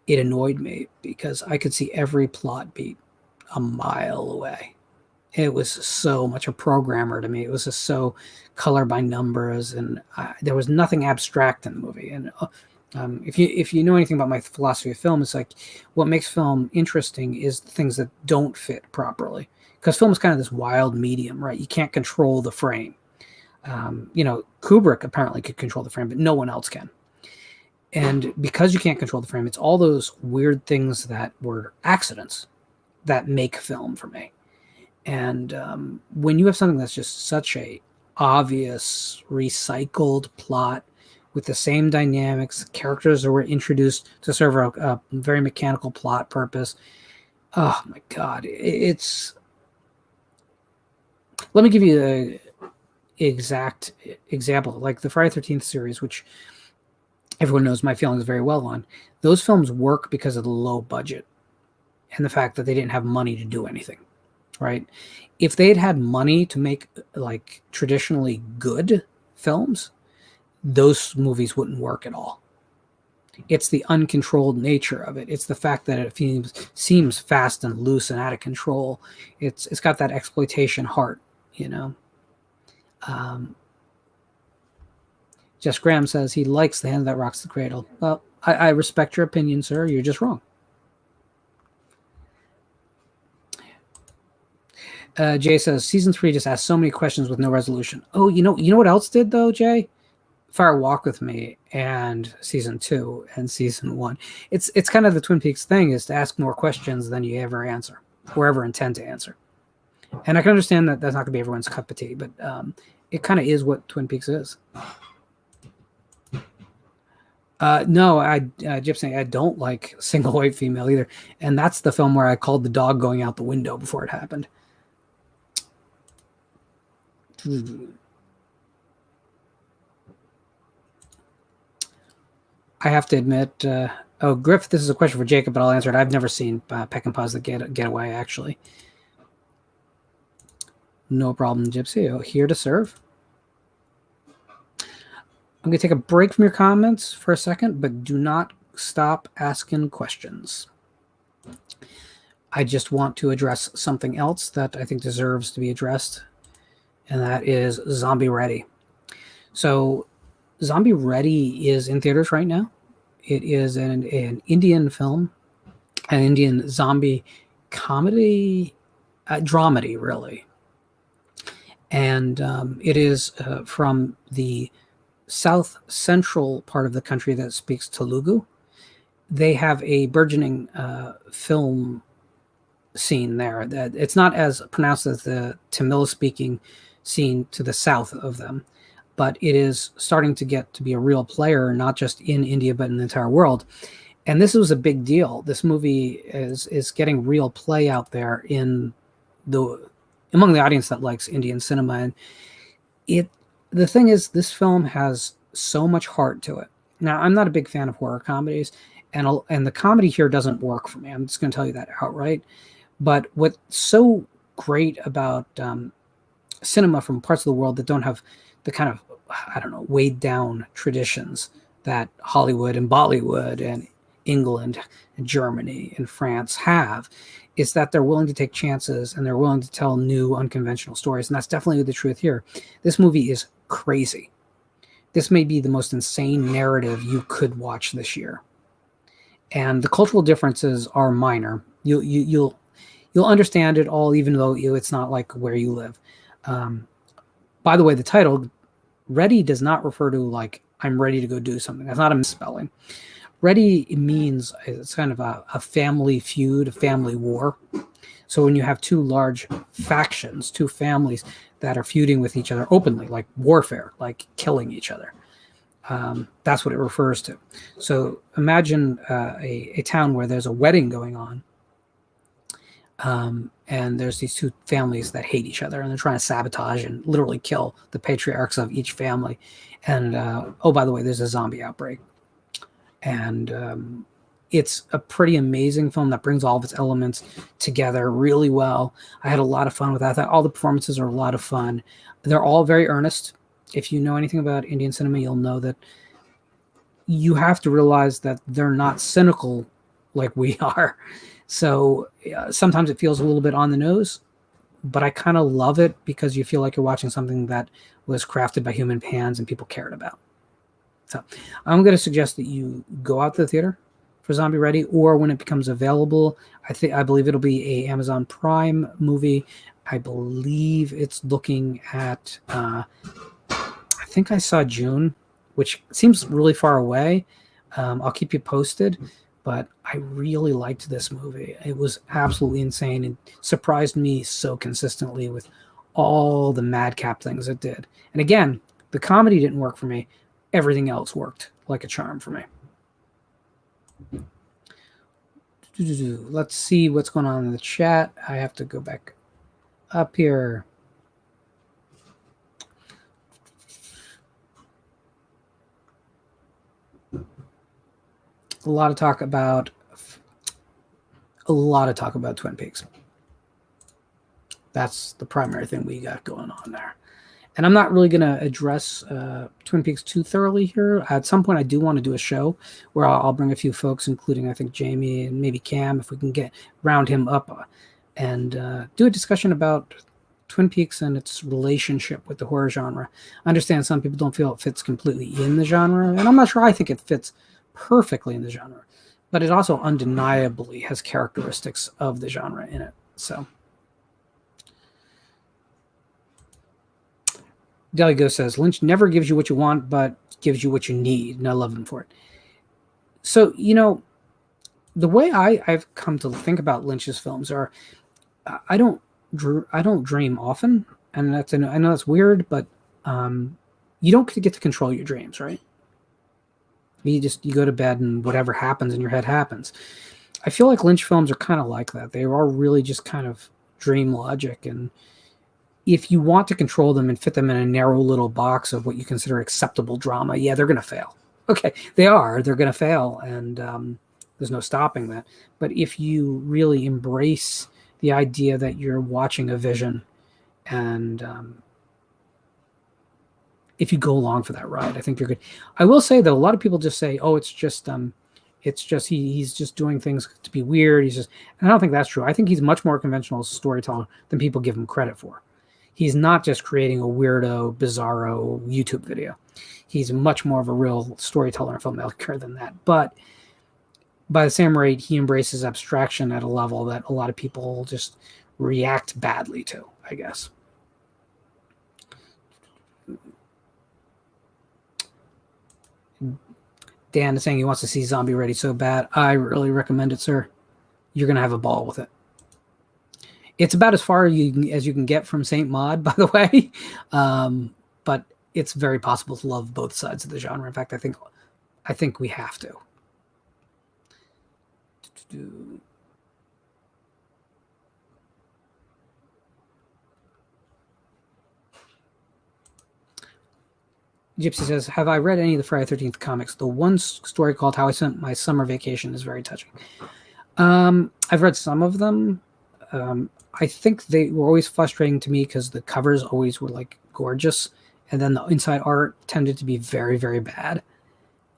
it annoyed me because I could see every plot beat a mile away. It was so much a programmer to me. It was just so color by numbers, and there was nothing abstract in the movie. And if you know anything about my philosophy of film, it's like what makes film interesting is the things that don't fit properly. Because film is kind of this wild medium, right? You can't control the frame. Kubrick apparently could control the frame, but no one else can. And because you can't control the frame, it's all those weird things that were accidents that make film for me. And when you have something that's just such a obvious recycled plot with the same dynamics, characters that were introduced to serve a very mechanical plot purpose, oh my God, it's... Let me give you an exact example, like the Friday 13th series, which everyone knows my feelings very well on. Those films work because of the low budget and the fact that they didn't have money to do anything. Right? If they'd had money to make like traditionally good films, those movies wouldn't work at all. It's the uncontrolled nature of it. It's the fact that it seems fast and loose and out of control. It's got that exploitation heart, Jess Graham says he likes The Hand That Rocks the Cradle. Well, I respect your opinion, sir. You're just wrong. Jay says season 3 just asked so many questions with no resolution. Oh, you know what else did though, Jay? Fire Walk with Me and season 2 and season 1. It's kind of the Twin Peaks thing, is to ask more questions than you ever answer or ever intend to answer. And I can understand that that's not going to be everyone's cup of tea, but it kind of is what Twin Peaks is. No, Gypsy, I don't like Single White Female either. And that's the film where I called the dog going out the window before it happened. I have to admit, oh, Griff, this is a question for Jacob, but I'll answer it. I've never seen Peckinpah's The Getaway, actually. No problem, Gypsy. Oh, here to serve. I'm going to take a break from your comments for a second, but do not stop asking questions. I just want to address something else that I think deserves to be addressed, and that is Zombie Ready. So Zombie Ready is in theaters right now. It is an Indian film, an Indian zombie comedy, dramedy, really. And it is from the south central part of the country that speaks Telugu. They have a burgeoning film scene there. That it's not as pronounced as the Tamil-speaking scene to the south of them, but it is starting to get to be a real player, not just in India, but in the entire world. And this was a big deal. This movie is getting real play out there among the audience that likes Indian cinema. And the thing is, this film has so much heart to it. Now, I'm not a big fan of horror comedies, and the comedy here doesn't work for me. I'm just going to tell you that outright. But what's so great about cinema from parts of the world that don't have the kind of, I don't know, weighed down traditions that Hollywood and Bollywood and England and Germany and France have, is that they're willing to take chances and they're willing to tell new unconventional stories. And that's definitely the truth here. This movie is crazy. This may be the most insane narrative you could watch this year. And the cultural differences are minor. You'll understand it all, even though it's not like where you live. By the way, the title, Ready, does not refer to like, I'm ready to go do something. That's not a misspelling. Ready means it's kind of a family feud, a family war. So when you have two large factions, two families that are feuding with each other openly, like warfare, like killing each other, that's what it refers to. So imagine a town where there's a wedding going on, and there's these two families that hate each other, and they're trying to sabotage and literally kill the patriarchs of each family. And oh, by the way, there's a zombie outbreak. And it's a pretty amazing film that brings all of its elements together really well. I had a lot of fun with that. I thought all the performances are a lot of fun. They're all very earnest. If you know anything about Indian cinema, you'll know that you have to realize that they're not cynical like we are. So sometimes it feels a little bit on the nose, but I kind of love it because you feel like you're watching something that was crafted by human hands and people cared about. So I'm going to suggest that you go out to the theater for Zombie Ready, or when it becomes available, I believe it'll be a Amazon Prime movie. I believe it's looking at, I think I saw June, which seems really far away. I'll keep you posted, but I really liked this movie. It was absolutely insane and surprised me so consistently with all the madcap things it did. And again, the comedy didn't work for me. Everything else worked like a charm for me. Let's see what's going on in the chat. I have to go back up here. A lot of talk about Twin Peaks. That's the primary thing we got going on there. And I'm not really going to address Twin Peaks too thoroughly here. At some point, I do want to do a show where I'll bring a few folks, including, I think, Jamie and maybe Cam, if we can round him up and do a discussion about Twin Peaks and its relationship with the horror genre. I understand some people don't feel it fits completely in the genre, and I'm not sure I think it fits perfectly in the genre, but it also undeniably has characteristics of the genre in it. So Deligo says, Lynch never gives you what you want, but gives you what you need. And I love him for it. So, the way I've come to think about Lynch's films are, I don't dream often. And I know that's weird, but you don't get to control your dreams, right? You go to bed and whatever happens in your head happens. I feel like Lynch films are kind of like that. They are really just kind of dream logic, and if you want to control them and fit them in a narrow little box of what you consider acceptable drama, yeah, they're going to fail. Okay, they're going to fail, and there's no stopping that. But if you really embrace the idea that you're watching a vision, and if you go along for that ride, I think you're good. I will say though, a lot of people just say, "Oh, it's just he's just doing things to be weird." He's just, and I don't think that's true. I think he's much more conventional storyteller than people give him credit for. He's not just creating a weirdo, bizarro YouTube video. He's much more of a real storyteller and filmmaker than that. But by the same rate, he embraces abstraction at a level that a lot of people just react badly to, I guess. Dan is saying he wants to see Zombie Ready so bad. I really recommend it, sir. You're going to have a ball with it. It's about as far as you can get from Saint Maud, by the way. But it's very possible to love both sides of the genre. In fact, I think we have to. Gypsy says, have I read any of the Friday the 13th comics? The one story called How I Spent My Summer Vacation is very touching. I've read some of them. I think they were always frustrating to me because the covers always were like gorgeous, and then the inside art tended to be very, very bad,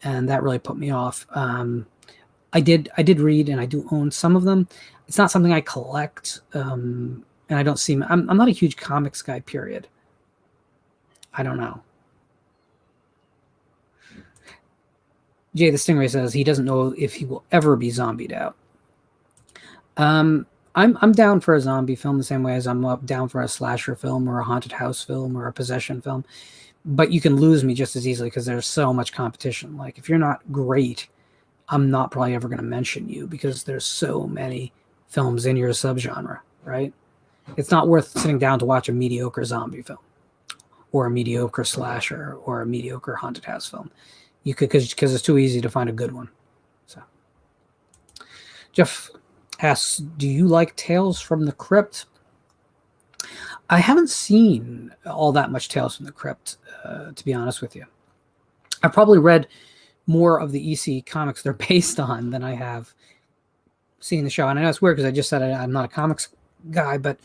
and that really put me off. I did read, and I do own some of them. It's not something I collect, and I don't see. I'm not a huge comics guy. Period. I don't know. Jay the Stingray says he doesn't know if he will ever be zombied out. I'm down for a zombie film the same way as I'm down for a slasher film or a haunted house film or a possession film. But you can lose me just as easily because there's so much competition. Like, if you're not great, I'm not probably ever going to mention you because there's so many films in your subgenre, right? It's not worth sitting down to watch a mediocre zombie film or a mediocre slasher or a mediocre haunted house film. You could, because it's too easy to find a good one. So, Jeff asks, do you like Tales from the Crypt? I haven't seen all that much Tales from the Crypt, to be honest with you. I've probably read more of the EC comics they're based on than I have seen the show. And I know it's weird because I just said I'm not a comics guy, but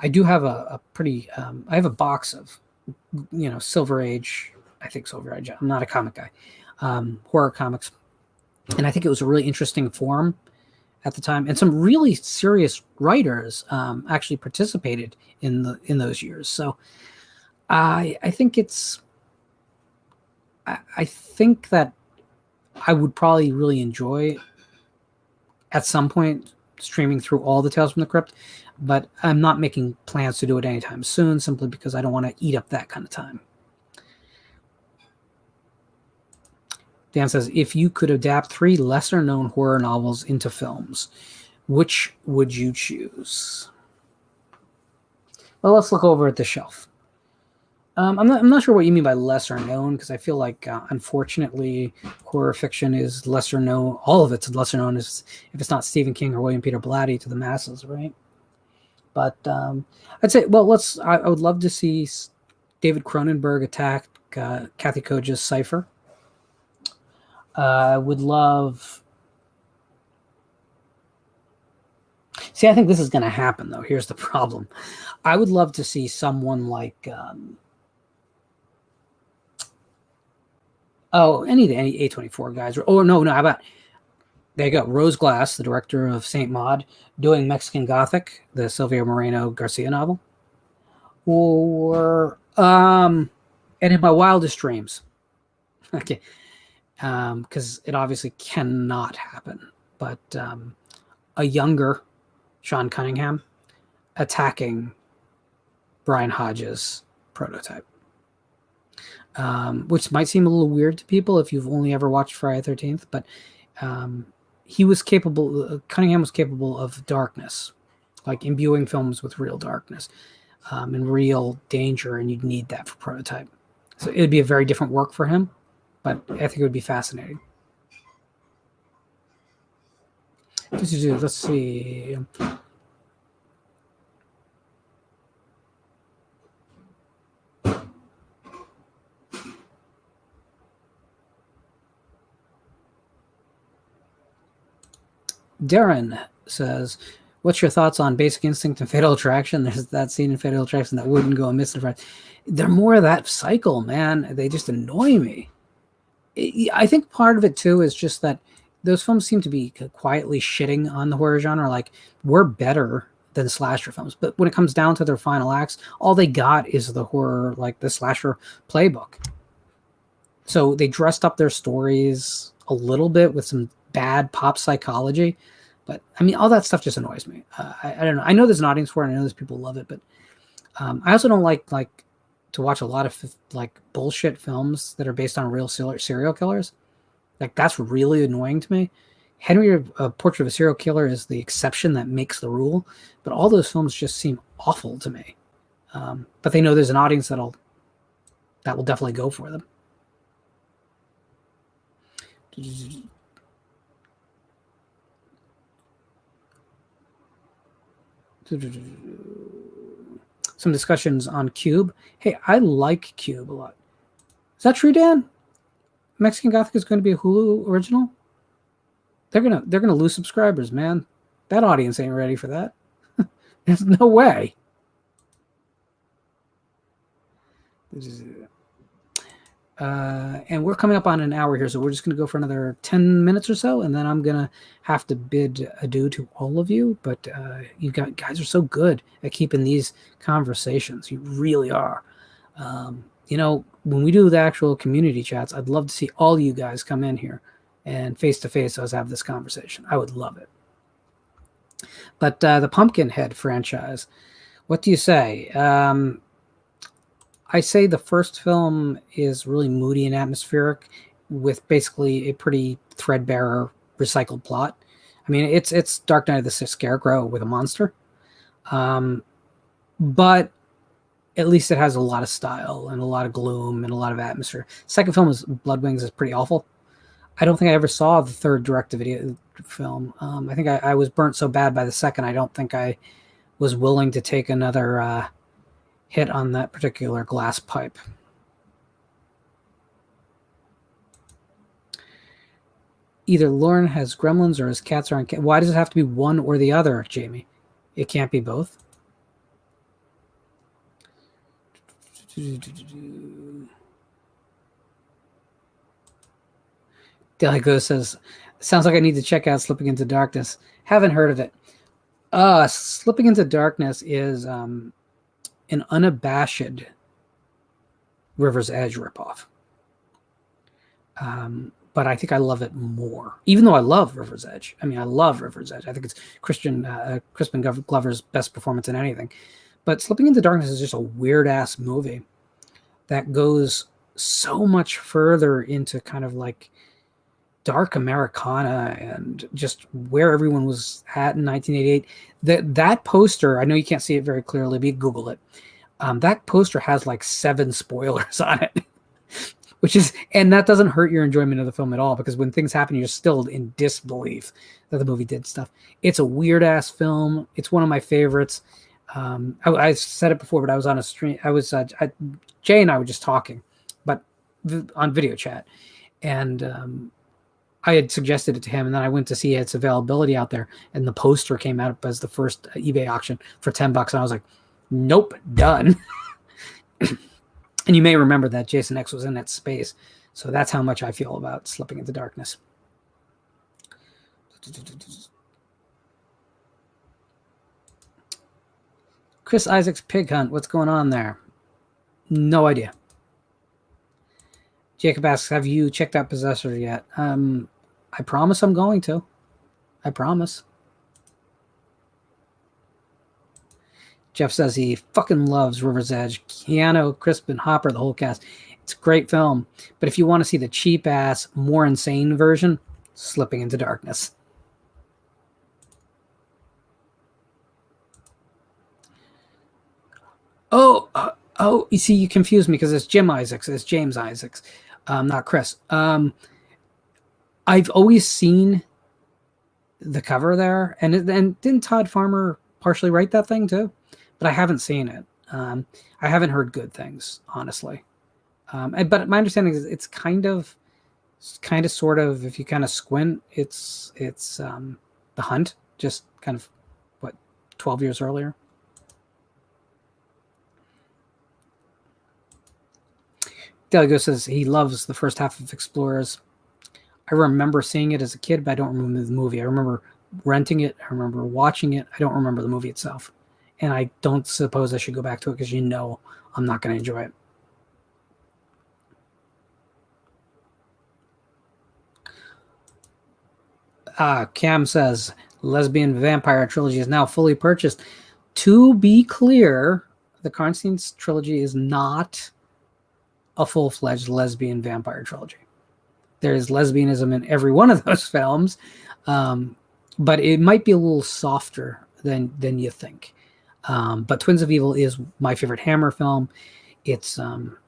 I do have a pretty, I have a box of, Silver Age, I think Silver Age, I'm not a comic guy, horror comics. And I think it was a really interesting forum at the time, and some really serious writers actually participated in those years. So I think I think that I would probably really enjoy at some point streaming through all the Tales from the Crypt, but I'm not making plans to do it anytime soon, simply because I don't want to eat up that kind of time. Dan says, if you could adapt 3 lesser-known horror novels into films, which would you choose? Well, let's look over at the shelf. I'm not sure what you mean by lesser known, because I feel like, unfortunately, horror fiction is lesser known. All of it's lesser known if it's not Stephen King or William Peter Blatty to the masses, right? But I'd say, well, I would love to see David Cronenberg attack Kathy Koja's Cypher. I would love. See, I think this is going to happen, though. Here's the problem. I would love to see someone like, any A24 guys. Or no, how about, there you go, Rose Glass, the director of Saint Maud, doing Mexican Gothic, the Silvia Moreno Garcia novel. Or, and in my wildest dreams. Okay. Because it obviously cannot happen, but a younger Sean Cunningham attacking Brian Hodges' Prototype, which might seem a little weird to people if you've only ever watched Friday the 13th, but he was capable, Cunningham was capable of darkness, like imbuing films with real darkness and real danger, and you'd need that for Prototype. So it'd be a very different work for him, but I think it would be fascinating. Let's see. Darren says, "What's your thoughts on Basic Instinct and Fatal Attraction?" There's that scene in Fatal Attraction that wouldn't go amiss in front. They're more of that cycle, man. They just annoy me. I think part of it too is just that those films seem to be quietly shitting on the horror genre. Like, we're better than slasher films, but when it comes down to their final acts, all they got is the horror, like the slasher playbook. So they dressed up their stories a little bit with some bad pop psychology, but I mean, all that stuff just annoys me. I don't know. I know there's an audience for it. I know there's people who love it, but I also don't like to watch a lot of like bullshit films that are based on real serial killers. Like, that's really annoying to me. Henry, a Portrait of a Serial Killer, is the exception that makes the rule, but all those films just seem awful to me. But they know there's an audience that will definitely go for them. Some discussions on Cube. Hey, I like Cube a lot. Is that true, Dan? Mexican Gothic is going to be a Hulu original? They're gonna lose subscribers, man. That audience ain't ready for that. There's no way. And we're coming up on an hour here, so we're just going to go for another 10 minutes or so, and then I'm going to have to bid adieu to all of you. But you guys are so good at keeping these conversations. You really are. You know, when we do the actual community chats, I'd love to see all you guys come in here and face-to-face us have this conversation. I would love it. But the Pumpkinhead franchise, what do you say? I say the first film is really moody and atmospheric with basically a pretty threadbare recycled plot. I mean, it's Dark Knight of the Scarecrow with a monster. But at least it has a lot of style and a lot of gloom and a lot of atmosphere. Second film is Blood Wings is pretty awful. I don't think I ever saw the third direct-to-video film. I think I was burnt so bad by the second, I don't think I was willing to take another hit on that particular glass pipe. Either Lauren has gremlins or his cats are on. Why does it have to be one or the other, Jamie? It can't be both. Deligo says, sounds like I need to check out Slipping into Darkness. Haven't heard of it. Slipping into Darkness is an unabashed River's Edge ripoff. But I think I love it more, even though I love River's Edge. I mean, I love River's Edge. I think it's Crispin Glover's best performance in anything. But Slipping into Darkness is just a weird-ass movie that goes so much further into kind of like dark Americana and just where everyone was at in 1988. That poster, I know you can't see it very clearly, but you Google it. That poster has like 7 spoilers on it, and that doesn't hurt your enjoyment of the film at all, because when things happen, you're still in disbelief that the movie did stuff. It's a weird ass film. It's one of my favorites. I said it before, but I was on a stream. Jay and I were just talking, but on video chat, and I had suggested it to him, and then I went to see its availability out there, and the poster came out as the first eBay auction for $10, and I was like, nope, done. And you may remember that Jason X was in that space, so that's how much I feel about Slipping into Darkness. Chris Isaac's Pig Hunt, what's going on there? No idea. Jacob asks, have you checked out Possessor yet? I promise I'm going to. I promise. Jeff says he fucking loves River's Edge. Keanu, Crispin, Hopper, the whole cast. It's a great film. But if you want to see the cheap-ass, more insane version, Slipping into Darkness. Oh, you see, you confused me because it's Jim Isaacs. It's James Isaacs, not Chris. I've always seen the cover there, and didn't Todd Farmer partially write that thing too? But I haven't seen it. I haven't heard good things, honestly. But my understanding is it's kind of sort of, if you kind of squint, it's The Hunt, just kind of what 12 years earlier. Deligo says he loves the first half of Explorers. I remember seeing it as a kid, but I don't remember the movie. I remember renting it. I remember watching it. I don't remember the movie itself. And I don't suppose I should go back to it because I'm not going to enjoy it. Cam says, Lesbian Vampire Trilogy is now fully purchased. To be clear, the Karnstein trilogy is not a full-fledged lesbian vampire trilogy. There is lesbianism in every one of those films, but it might be a little softer than you think. But Twins of Evil is my favorite Hammer film. It's under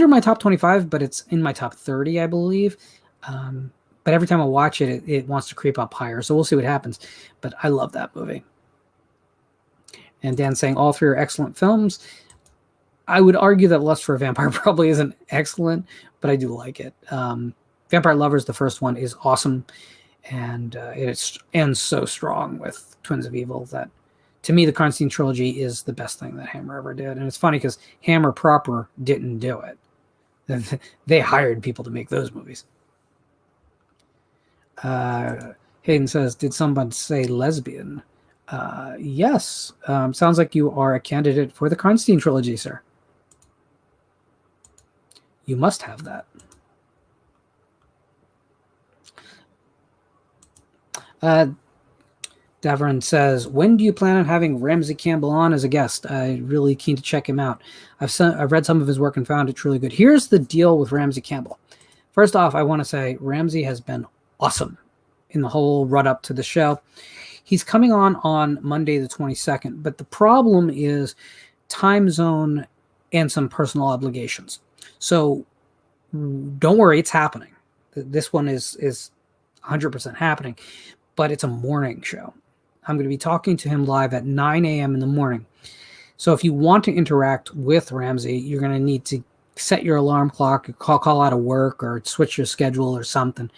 my top 25, but it's in my top 30, I believe. But every time I watch it, it wants to creep up higher. So we'll see what happens. But I love that movie. And Dan saying all three are excellent films. I would argue that Lust for a Vampire probably isn't excellent, but I do like it. Vampire Lovers, the first one, is awesome. And it ends so strong with Twins of Evil that, to me, the Karnstein trilogy is the best thing that Hammer ever did. And it's funny because Hammer proper didn't do it. They hired people to make those movies. Hayden says, did someone say lesbian? Yes. Sounds like you are a candidate for the Karnstein trilogy, sir. You must have that. Davern says, when do you plan on having Ramsey Campbell on as a guest? I'm really keen to check him out. I've read some of his work and found it truly good. Here's the deal with Ramsey Campbell. First off, I want to say Ramsey has been awesome in the whole run-up to the show. He's coming on Monday the 22nd, but the problem is time zone and some personal obligations. So don't worry, it's happening. This one is 100% happening, but it's a morning show. I'm going to be talking to him live at 9 a.m. in the morning. So if you want to interact with Ramsey, you're going to need to set your alarm clock, call out of work, or switch your schedule or something.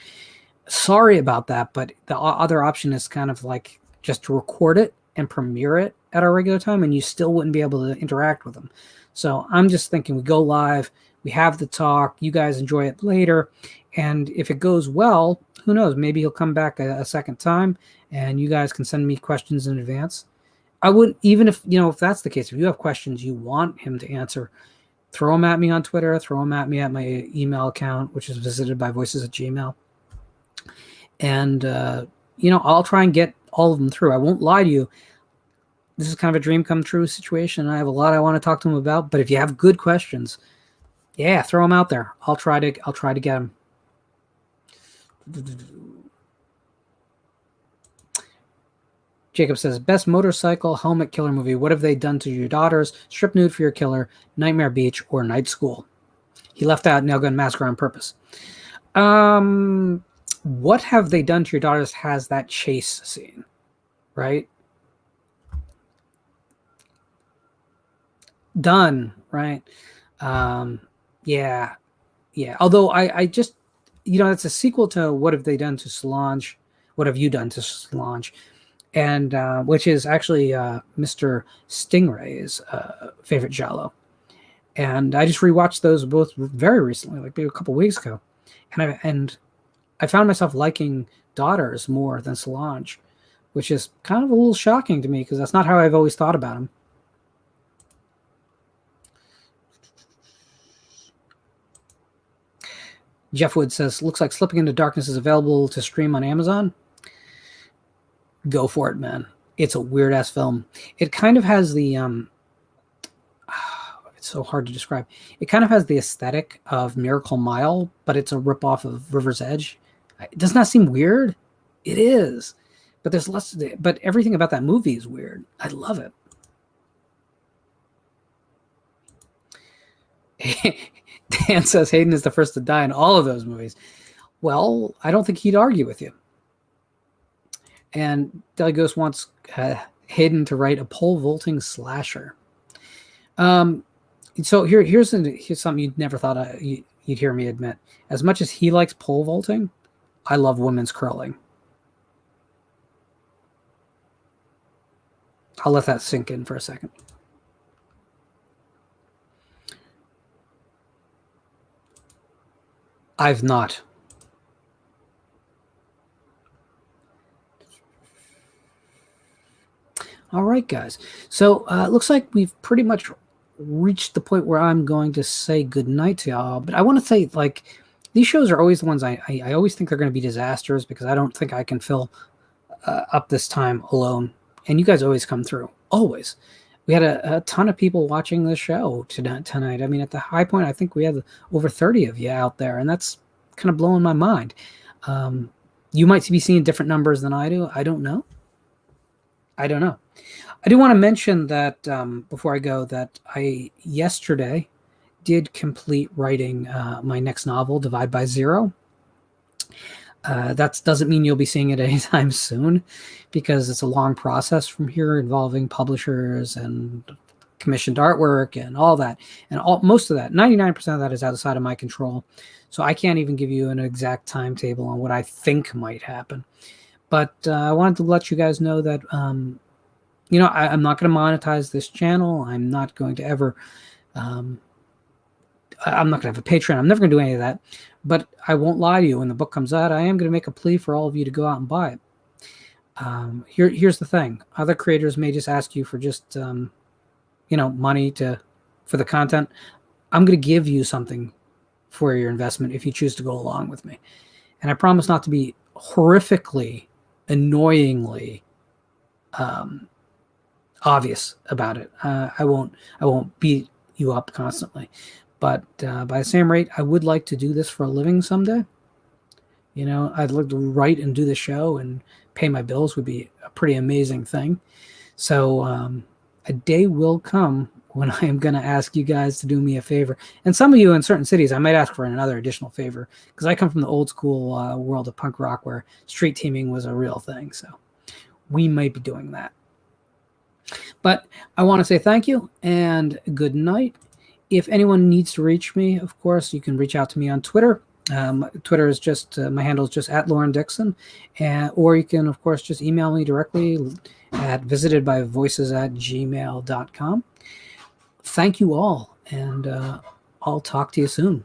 Sorry about that, but the other option is kind of like just to record it and premiere it at our regular time, and you still wouldn't be able to interact with them. So I'm just thinking we go live, we have the talk, you guys enjoy it later, and if it goes well, who knows, maybe he'll come back a second time, and you guys can send me questions in advance. I wouldn't, even if that's the case, if you have questions you want him to answer, throw them at me on Twitter, throw them at me at my email account, which is visitedbyvoices@gmail.com. And, I'll try and get all of them through. I won't lie to you. This is kind of a dream come true situation. I have a lot I want to talk to them about, but if you have good questions, yeah, throw them out there. I'll try to get them. Jacob says, best motorcycle helmet killer movie. What have they done to your daughters? Strip Nude for Your Killer, Nightmare Beach, or Night School? He left out Nail Gun Massacre on purpose. What have they done to your daughters has that chase scene, right? Done, right? Yeah. Although I just, it's a sequel to What Have They Done to Solange? What Have You Done to Solange? And which is actually Mr. Stingray's favorite giallo. And I just rewatched those both very recently, like maybe a couple weeks ago. And I found myself liking Daughters more than Solange, which is kind of a little shocking to me because that's not how I've always thought about him. Jeff Wood says, looks like Slipping Into Darkness is available to stream on Amazon. Go for it, man. It's a weird-ass film. It kind of has the... it's so hard to describe. It kind of has the aesthetic of Miracle Mile, but it's a ripoff of River's Edge. It does not seem weird. It is. But there's less... But everything about that movie is weird. I love it. Dan says Hayden is the first to die in all of those movies. Well, I don't think he'd argue with you. And Deli Ghost wants Hayden to write a pole vaulting slasher. So here's something you'd never thought you'd hear me admit. As much as he likes pole vaulting, I love women's curling. I'll let that sink in for a second. I've not. All right, guys. So it looks like we've pretty much reached the point where I'm going to say goodnight to y'all. But I want to say, like, these shows are always the ones I always think they're going to be disasters because I don't think I can fill up this time alone. And you guys always come through. Always. We had a ton of people watching this show tonight. I mean, at the high point, I think we had over 30 of you out there, and that's kind of blowing my mind. You might be seeing different numbers than I do. I don't know. I do want to mention that before I go, that I yesterday did complete writing my next novel, Divide by Zero. That doesn't mean you'll be seeing it anytime soon, because it's a long process from here involving publishers and commissioned artwork and all that. And most of that, 99% of that, is outside of my control. So I can't even give you an exact timetable on what I think might happen. But I wanted to let you guys know that, I'm not going to monetize this channel. I'm not going to ever, I'm not going to have a Patreon. I'm never going to do any of that. But I won't lie to you. When the book comes out, I am going to make a plea for all of you to go out and buy it. Here's the thing. Other creators may just ask you for just, money for the content. I'm going to give you something for your investment if you choose to go along with me. And I promise not to be horrifically, annoyingly obvious about it. I won't beat you up constantly. But by the same rate, I would like to do this for a living someday. I'd like to write and do the show and pay my bills would be a pretty amazing thing. So a day will come when I am going to ask you guys to do me a favor. And some of you in certain cities, I might ask for another additional favor, because I come from the old school world of punk rock where street teaming was a real thing. So we might be doing that. But I want to say thank you and good night. If anyone needs to reach me, of course, you can reach out to me on Twitter. Twitter is just, my handle is just @LaurenDixon. Or you can, of course, just email me directly at visitedbyvoices@gmail.com. Thank you all, and I'll talk to you soon.